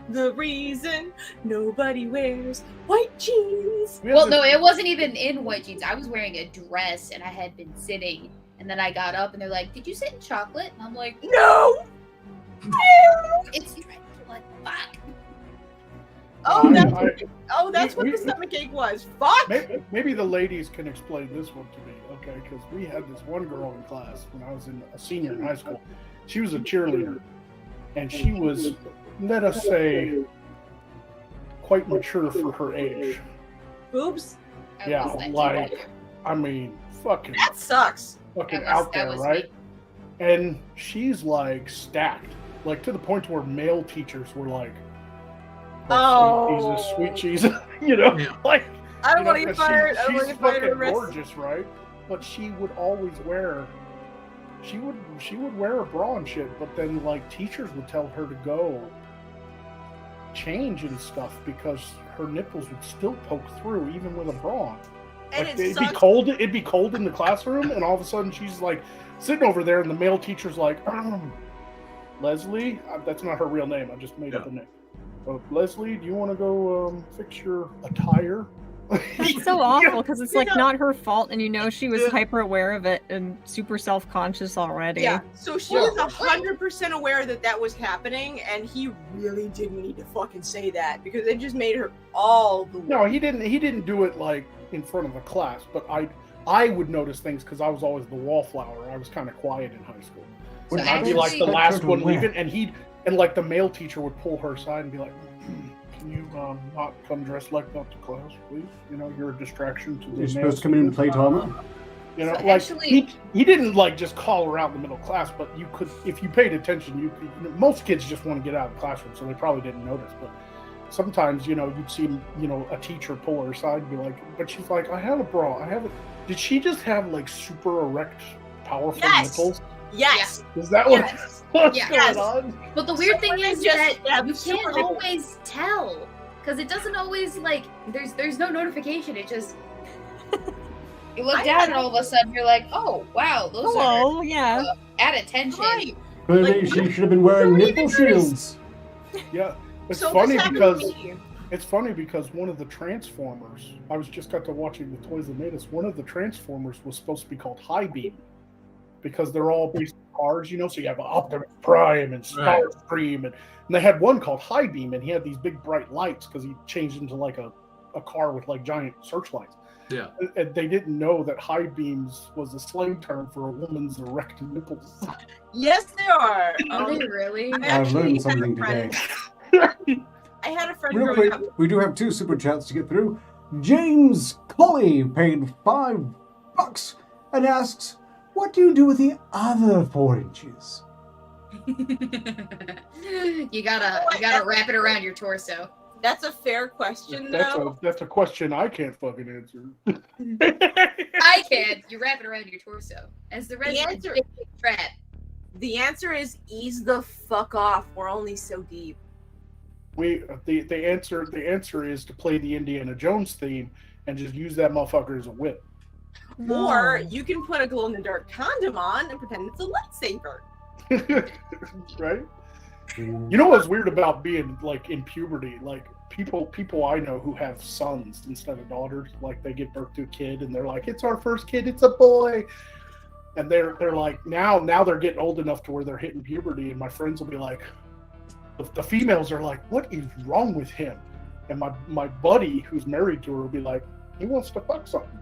The reason nobody wears white jeans. Well, no, it wasn't even in white jeans. I was wearing a dress and I had been sitting. And then I got up and they're like, "Did you sit in chocolate?" And I'm like, No! "It's what the fuck?" Oh, that's what the stomach ache was. Fuck! Maybe the ladies can explain this one to me, okay? Because we had this one girl in class when I was a senior in high school. She was a cheerleader, and she was, let us say, quite mature for her age. Boobs? Yeah, like, I mean, fucking That sucks. fucking That out there, was right? me. And she's like stacked, like to the point where male teachers were like, Oh. sweet Jesus, you know, Yeah. like I don't you know, want to get 'cause fired. I don't want to she's get fired. fucking Arrested. gorgeous, right? But she would always wear. She would wear a bra and shit, but then like teachers would tell her to go change and stuff because her nipples would still poke through even with a bra on. And Like, it it'd be sucks. cold. It'd be cold in the classroom, and all of a sudden she's like sitting over there, and the male teacher's like, "Leslie, that's not her real name. I just made up a name. Leslie, do you want to go fix your attire?" It's so awful because it's like not her fault, and she was hyper aware of it and super self-conscious already. Yeah, so she was 100% aware that was happening, and he really didn't need to fucking say that because it just made her all the way. No, he didn't do it like in front of a class, but I would notice things because I was always the wallflower. I was kind of quiet in high school. So I'd be like the last one leaving, and like the male teacher would pull her aside and be like, "Can you not come dressed like that to class, please? You're a distraction to the." You're supposed to come in and plate armor. So actually, he didn't like just call her out in the middle of class, but you could, if you paid attention, most kids just want to get out of the classroom, so they probably didn't notice. But sometimes, you'd see, a teacher pull her aside and be like, but she's like, I have a bra. Did she just have like super erect, powerful nipples? Yes. Is that what's going on? But the weird thing is that you can't always tell. Because it doesn't always, there's no notification. It just... You look down and all of a sudden you're like, oh, wow, those are... add attention. Right. Clearly, she should have been wearing nipple shields. Yeah. It's funny because one of the Transformers, I was just got to watching the Toys That Made Us, one of the Transformers was supposed to be called High Beam. Because they're all based on cars, so you have Optimus Prime and Starscream, and they had one called High Beam, and he had these big bright lights because he changed into like a car with like giant searchlights. Yeah. And they didn't know that high beams was a slang term for a woman's erect nipples. Yes, they are. Are they really? I've learned something today. I had a friend Real growing quick, up. we do have 2 super chats to get through. James Colley paid $5 and asks, what do you do with the other 4 inches? you gotta wrap it around your torso. That's a fair question, though. That's a question I can't fucking answer. I can. You wrap it around your torso. As the resident trap. The answer is ease the fuck off. We're only so deep. The answer is to play the Indiana Jones theme and just use that motherfucker as a whip. Or you can put a glow-in-the-dark condom on and pretend it's a lightsaber. Right? You know what's weird about being like in puberty? Like people I know who have sons instead of daughters, like they give birth to a kid and they're like, it's our first kid, it's a boy. And they're like now they're getting old enough to where they're hitting puberty, and my friends will be like, the females are like, what is wrong with him? And my buddy who's married to her will be like, he wants to fuck something.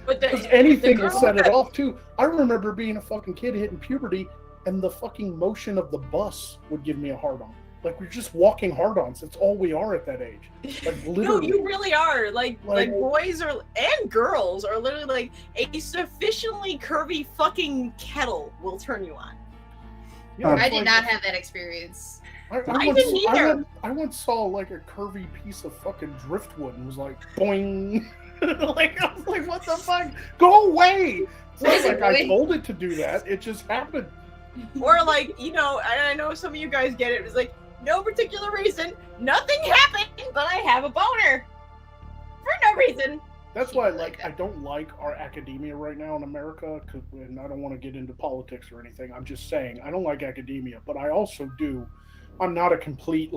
Because anything will set it off too. I remember being a fucking kid hitting puberty, and the fucking motion of the bus would give me a hard on. Like, we're just walking hard-ons. That's all we are at that age. Like, literally. No, you really are. Like boys are and girls are literally like a sufficiently curvy fucking kettle will turn you on. Yeah, I did not have that experience. I didn't either. I once saw like a curvy piece of fucking driftwood and was like, boing. Like, I was like, what the fuck? Go away! It's like I told it to do that. It just happened. Or like, I know some of you guys get it. It's like, no particular reason. Nothing happened, but I have a boner. For no reason. That's why I don't like our academia right now in America, and I don't want to get into politics or anything. I'm just saying, I don't like academia, but I also do. I'm not a complete,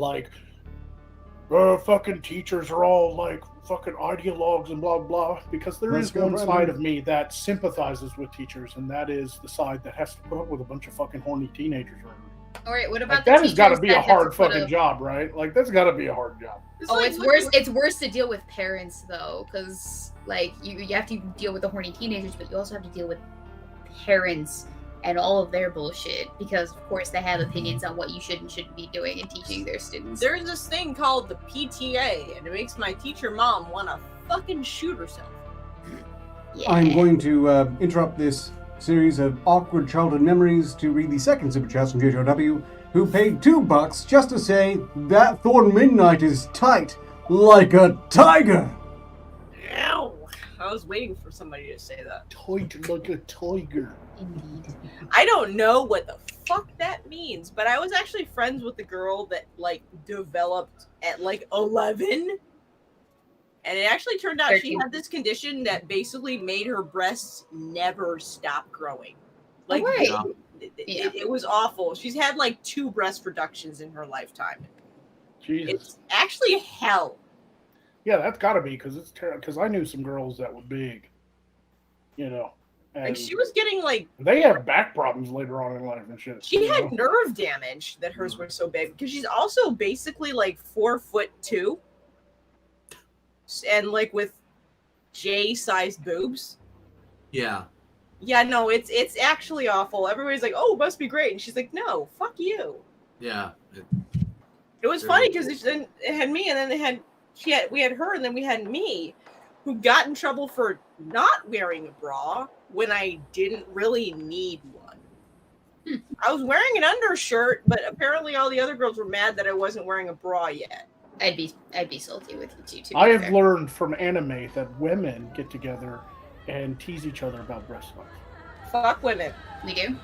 fucking teachers are all, fucking ideologues and blah, blah, because there is one side of me that sympathizes with teachers, and that is the side that has to put up with a bunch of fucking horny teenagers right now. All right, what about that has got to be a hard fucking job, right? Like, that's got to be a hard job. It's worse. It's worse to deal with parents though, because you have to deal with the horny teenagers, but you also have to deal with parents and all of their bullshit, because of course they have opinions on what you should and shouldn't be doing and teaching their students. There's this thing called the PTA, and it makes my teacher mom want to fucking shoot herself. Yeah. I'm going to interrupt this series of awkward childhood memories to read the second super chat from JJW, who paid $2 just to say that Thorn Midnight is tight like a tiger. Ow! I was waiting for somebody to say that. Tight like a tiger. Indeed. I don't know what the fuck that means, but I was actually friends with the girl that developed at 11. And it actually turned out 13. she had this condition that basically made her breasts never stop growing. Right. It was awful. She's had 2 breast reductions in her lifetime. Jesus. It's actually hell. Yeah, that's got to be because it's terrible. Because I knew some girls that were big, you know. And Like she was getting like they have back problems later on in life and shit. she you had know? nerve damage that hers were so big because she's also basically like 4'2", and like with J-sized boobs. Yeah. Yeah, no, it's actually awful. Everybody's like, "Oh, it must be great," and she's like, "No, fuck you." Yeah. It was funny because it had me, and then we had her, and then we had me, who got in trouble for not wearing a bra when I didn't really need one. I was wearing an undershirt, but apparently all the other girls were mad that I wasn't wearing a bra yet. I'd be salty with you too. I have learned from anime that women get together and tease each other about breast size. Fuck women. We do.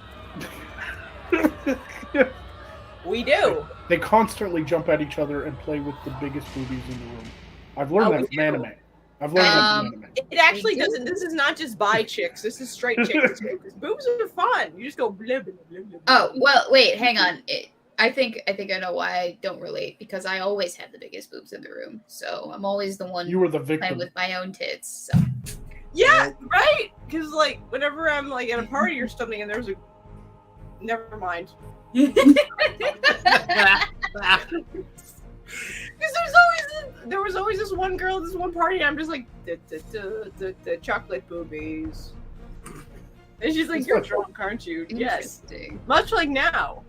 We do. They constantly jump at each other and play with the biggest boobies in the room. I've learned that from anime. I've learned that from anime. It actually doesn't. This is not just bi chicks. This is straight chicks too. Because boobs are fun. You just go blah, blah, blah, blah, blah. Oh well, wait, hang on. I think I know why I don't relate because I always had the biggest boobs in the room, so I'm always the one You were the playing victim. with my own tits. So Yeah, right. Because like whenever I'm like at a party or something, and there's a never mind. Because there was always this one girl at this one party, and I'm just like the chocolate boobies, and she's like, "You're drunk, aren't you?" Yes, interesting. much like now.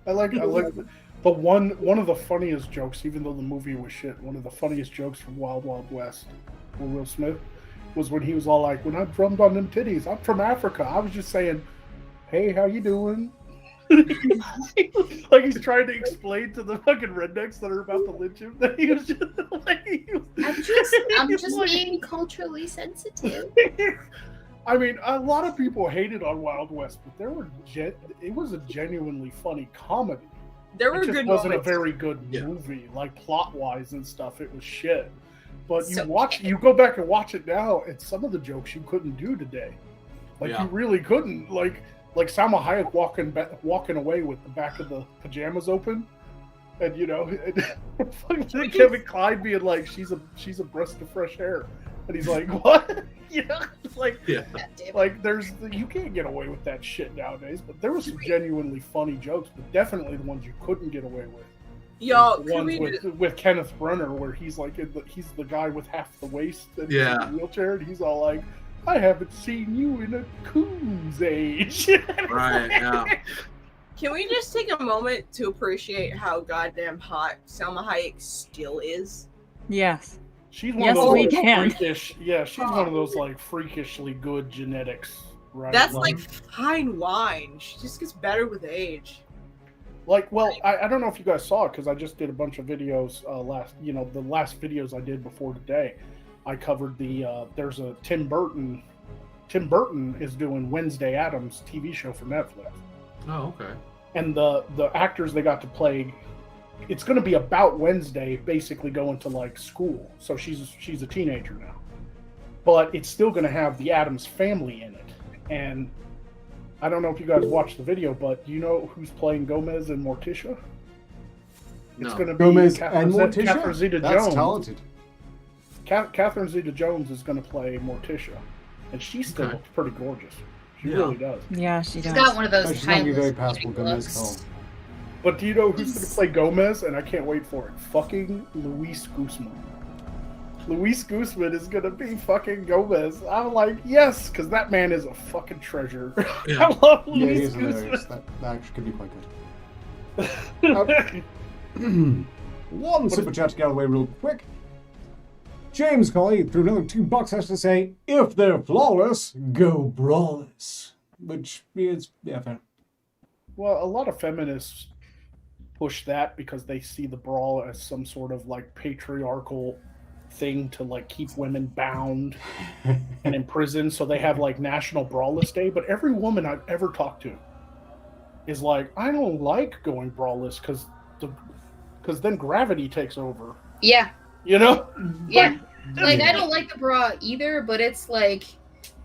I like the one of the funniest jokes, even though the movie was shit. One of the funniest jokes from Wild Wild West, with Will Smith, was when he was all like, "When I drummed on them titties, I'm from Africa. I was just saying, hey, how you doing?" Like he's trying to explain to the fucking rednecks that are about to lynch him that he was just like, I'm just being culturally sensitive. I mean, a lot of people hated on Wild West, but it was a genuinely funny comedy. There were It just good wasn't moments. a very good movie, like plot wise and stuff. It was shit. But So you go back and watch it now, and some of the jokes you couldn't do today. Like Yeah. you really couldn't. Like Salma Hayek walking away with the back of the pajamas open, and fucking Kevin Kline being like, she's a breast of fresh air, and he's like, what? It's like, like you can't get away with that shit nowadays. But there were some genuinely funny jokes, but definitely the ones you couldn't get away with. Yo, The ones with Kenneth Branagh, where he's like, he's the guy with half the waist and he's in a wheelchair, and he's all like, I haven't seen you in a coon's age. Right, yeah. Can we just take a moment to appreciate how goddamn hot Salma Hayek still is? Yes. She's one Yes, of those we can. freakish. Yeah, she's one of those like freakishly good genetics, right? That's like fine wine. She just gets better with age. Like, well, I don't know if you guys saw it because I just did a bunch of videos the last videos I did before today. I covered there's a Tim Burton is doing Wednesday Addams TV show for Netflix. Oh, okay. And the actors they got to play, it's going to be about Wednesday basically going to like school. So she's a teenager now. But it's still going to have the Addams family in it. And I don't know if you guys watched the video, but do you know who's playing Gomez and Morticia? It's going to be Gomez Catherine and Morticia? Catherine Zeta-Jones. That's talented. Catherine Zeta-Jones is going to play Morticia, and she still looks pretty gorgeous. She really does. Yeah, she She's does. got one of those She's gonna be very timeless passable beauty Gomez looks. call. But do you know who's going to play Gomez? And I can't wait for it. Fucking Luis Guzman. Luis Guzman is going to be fucking Gomez. I'm like, yes, because that man is a fucking treasure. Yeah. I love Yeah, he Luis is hilarious. Guzman. That actually could be quite good. One super chat to get away real quick. James Colley threw another $2 has to say, if they're flawless, go brawless. Which is, yeah, fair. Well, a lot of feminists push that because they see the brawl as some sort of like patriarchal thing to like keep women bound and in prison. So they have like National Brawless Day. But every woman I've ever talked to is like, I don't like going brawless because then gravity takes over. Yeah. You know? Yeah. Like, I don't like the bra either, but it's like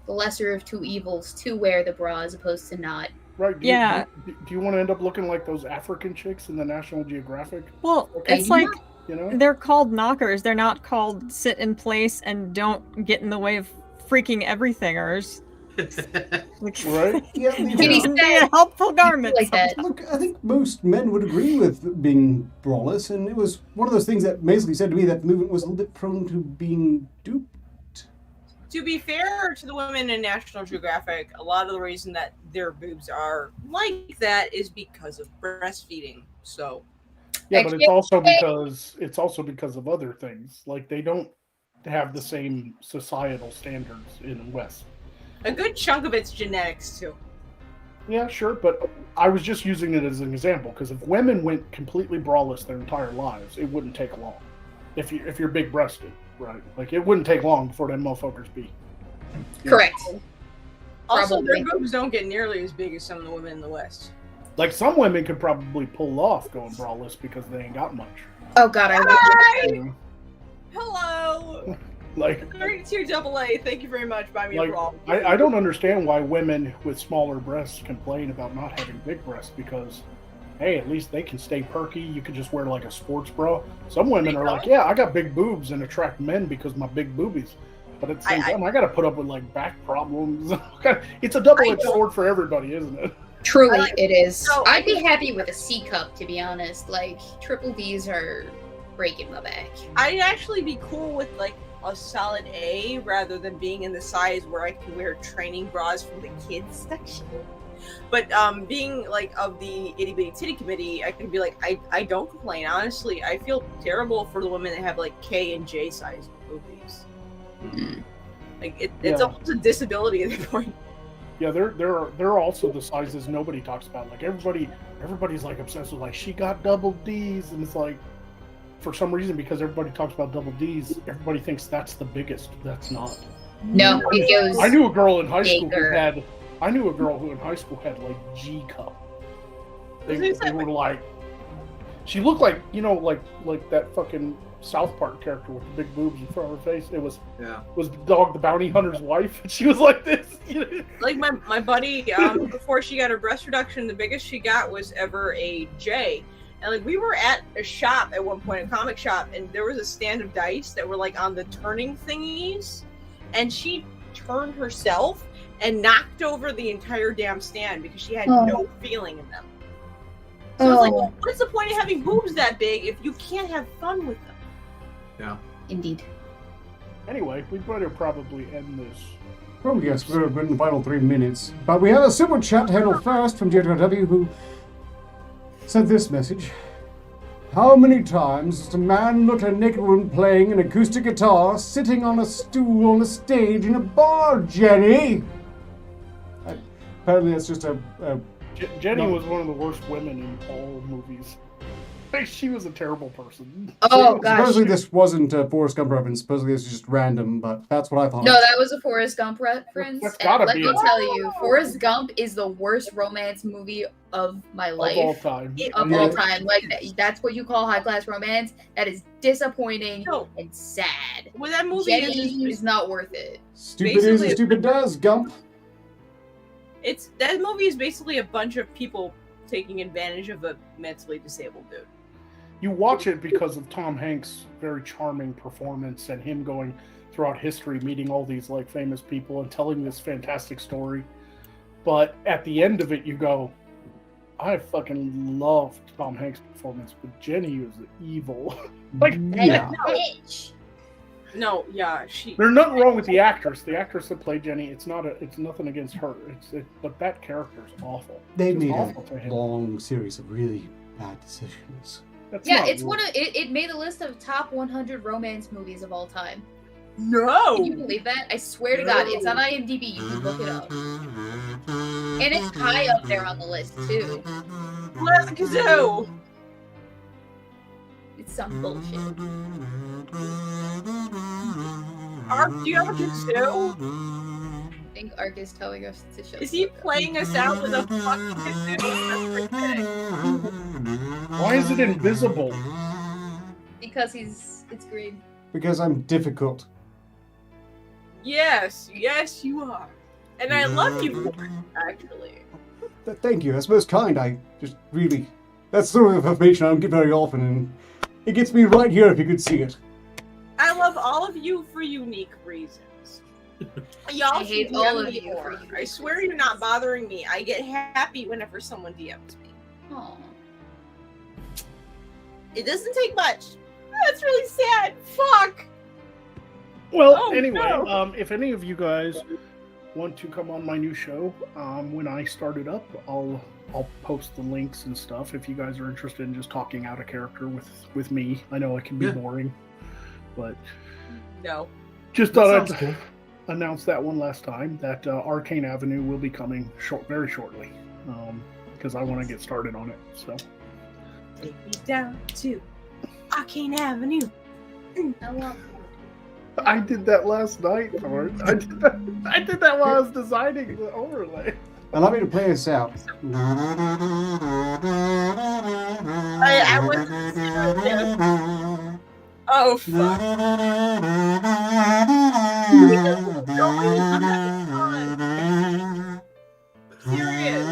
the lesser of two evils to wear the bra as opposed to not. Right? Yeah. Do you want to end up looking like those African chicks in the National Geographic? Well, Okay. it's like You know? they're called knockers. They're not called sit in place and don't get in the way of freaking everythingers. Right? Yeah, It can be a helpful garment. Like that. Look, I think most men would agree with being braless, and it was one of those things that basically said to me that the movement was a little bit prone to being duped. To be fair to the women in National Geographic, a lot of the reason that their boobs are like that is because of breastfeeding. So Yeah, but it's also because of other things. Like they don't have the same societal standards in the West. a good chunk of it's genetics too. Yeah, sure, but I was just using it as an example because if women went completely braless their entire lives, it wouldn't take long. If you're big breasted, right? Like it wouldn't take long before them motherfuckers be. Correct. Also, their Probably. boobs don't get nearly as big as some of the women in the West. Like some women could probably pull off going braless because they ain't got much. Oh god, I would. Hi! You know? Hello! Like 32 AA, thank you very much. Buy me a Like, bra. I don't understand why women with smaller breasts complain about not having big breasts because, hey, at least they can stay perky. You could just wear like a sports bra. Some women are like, yeah, I got big boobs and attract men because of my big boobies. But at the same time, I got to put up with like back problems. It's a double-edged sword for everybody, isn't it? Truly, it is. So, I'd be happy with a C cup, to be honest. Like triple D's are breaking my back. I'd actually be cool with like a solid A rather than being in the size where I can wear training bras from the kids section. But being like of the itty bitty titty committee, I can be like, I don't complain. Honestly, I feel terrible for the women that have like K and J size boobies. Like it's almost a disability at that point. Yeah, they're also the sizes nobody talks about. Like everybody's like obsessed with like she got double D's, and it's like for some reason because everybody talks about double D's, everybody thinks that's the biggest. That's not. No, it goes. I knew a girl in high school bigger. who in high school had like G cup. They were like, she looked like like that fucking South Park character with the big boobs in front of her face. It was Dog the Bounty Hunter's wife, and she was like this. Like my buddy, before she got her breast reduction, the biggest she got was ever a J. And like we were at a shop at one point, a comic shop, and there was a stand of dice that were like on the turning thingies, and she turned herself and knocked over the entire damn stand because she had no feeling in them. So it's like, well, what's the point of having boobs that big if you can't have fun with them? Yeah. Indeed. Anyway, we better probably end this. Oh yes, we're in the final 3 minutes. But we have a super chat handled first from JW who sent this message. How many times does a man look at a naked woman playing an acoustic guitar sitting on a stool on a stage in a bar, Jenny? Apparently that's just Jenny was one of the worst women in all movies. She was a terrible person. Oh gosh. Supposedly this wasn't Forrest Gump reference. Supposedly this is just random, but that's what I thought. No, that was a Forrest Gump reference. That's And gotta let be me it. tell you, Forrest Gump is the worst romance movie of my life. Of all time. Of all time. Like, that's what you call high class romance. That is disappointing and sad. Well, that movie Jenny is not worth it. Stupid is basically as stupid does, Gump. That movie is basically a bunch of people taking advantage of a mentally disabled dude. You watch it because of Tom Hanks' very charming performance and him going throughout history, meeting all these like famous people and telling this fantastic story. But at the end of it, you go, I fucking loved Tom Hanks' performance, but Jenny was evil. Like, Yeah. Bitch. No, yeah, there's nothing wrong with the actress. The actress that played Jenny, it's nothing against her. But that character's awful. They It's made awful to a him. long series of really bad decisions. That's Yeah, not it's real. one of it made a list of top 100 romance movies of all time. No! Can you believe that? I swear to God, it's on IMDb. You can look it up. And it's high up there on the list, too. Let's go! It's some bullshit. Ark, do you have a kazoo? I think Ark is telling us to shut Is he the fuck up. playing us out with a fucking kazoo? Why is it invisible? Because it's green. Because I'm difficult. Yes, you are. And I love you for it, actually. Thank you. That's most kind. I just really... That's the sort of information I don't get very often, and it gets me right here if you could see it. I love all of you for unique reasons. Y'all I hate should all DM of me you more. for unique I swear you're not bothering me. I get happy whenever someone DMs me. Aw. It doesn't take much. That's really sad. Fuck. Well, Oh, anyway, no. if any of you guys want to come on my new show, when I start it up, I'll post the links and stuff. If you guys are interested in just talking out a character with me, I know it can be boring, but No. just thought Sounds I'd cool. announce that one last time. That Arcane Avenue will be coming very shortly, because I want to get started on it. So Take me down to Arcane Avenue. I love I did that last night, Thor. I did that while I was designing the overlay. Allow me to play this out. I was. Oh fuck. Serious.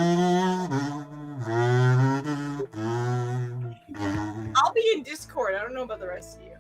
I'll be in Discord. I don't know about the rest of you.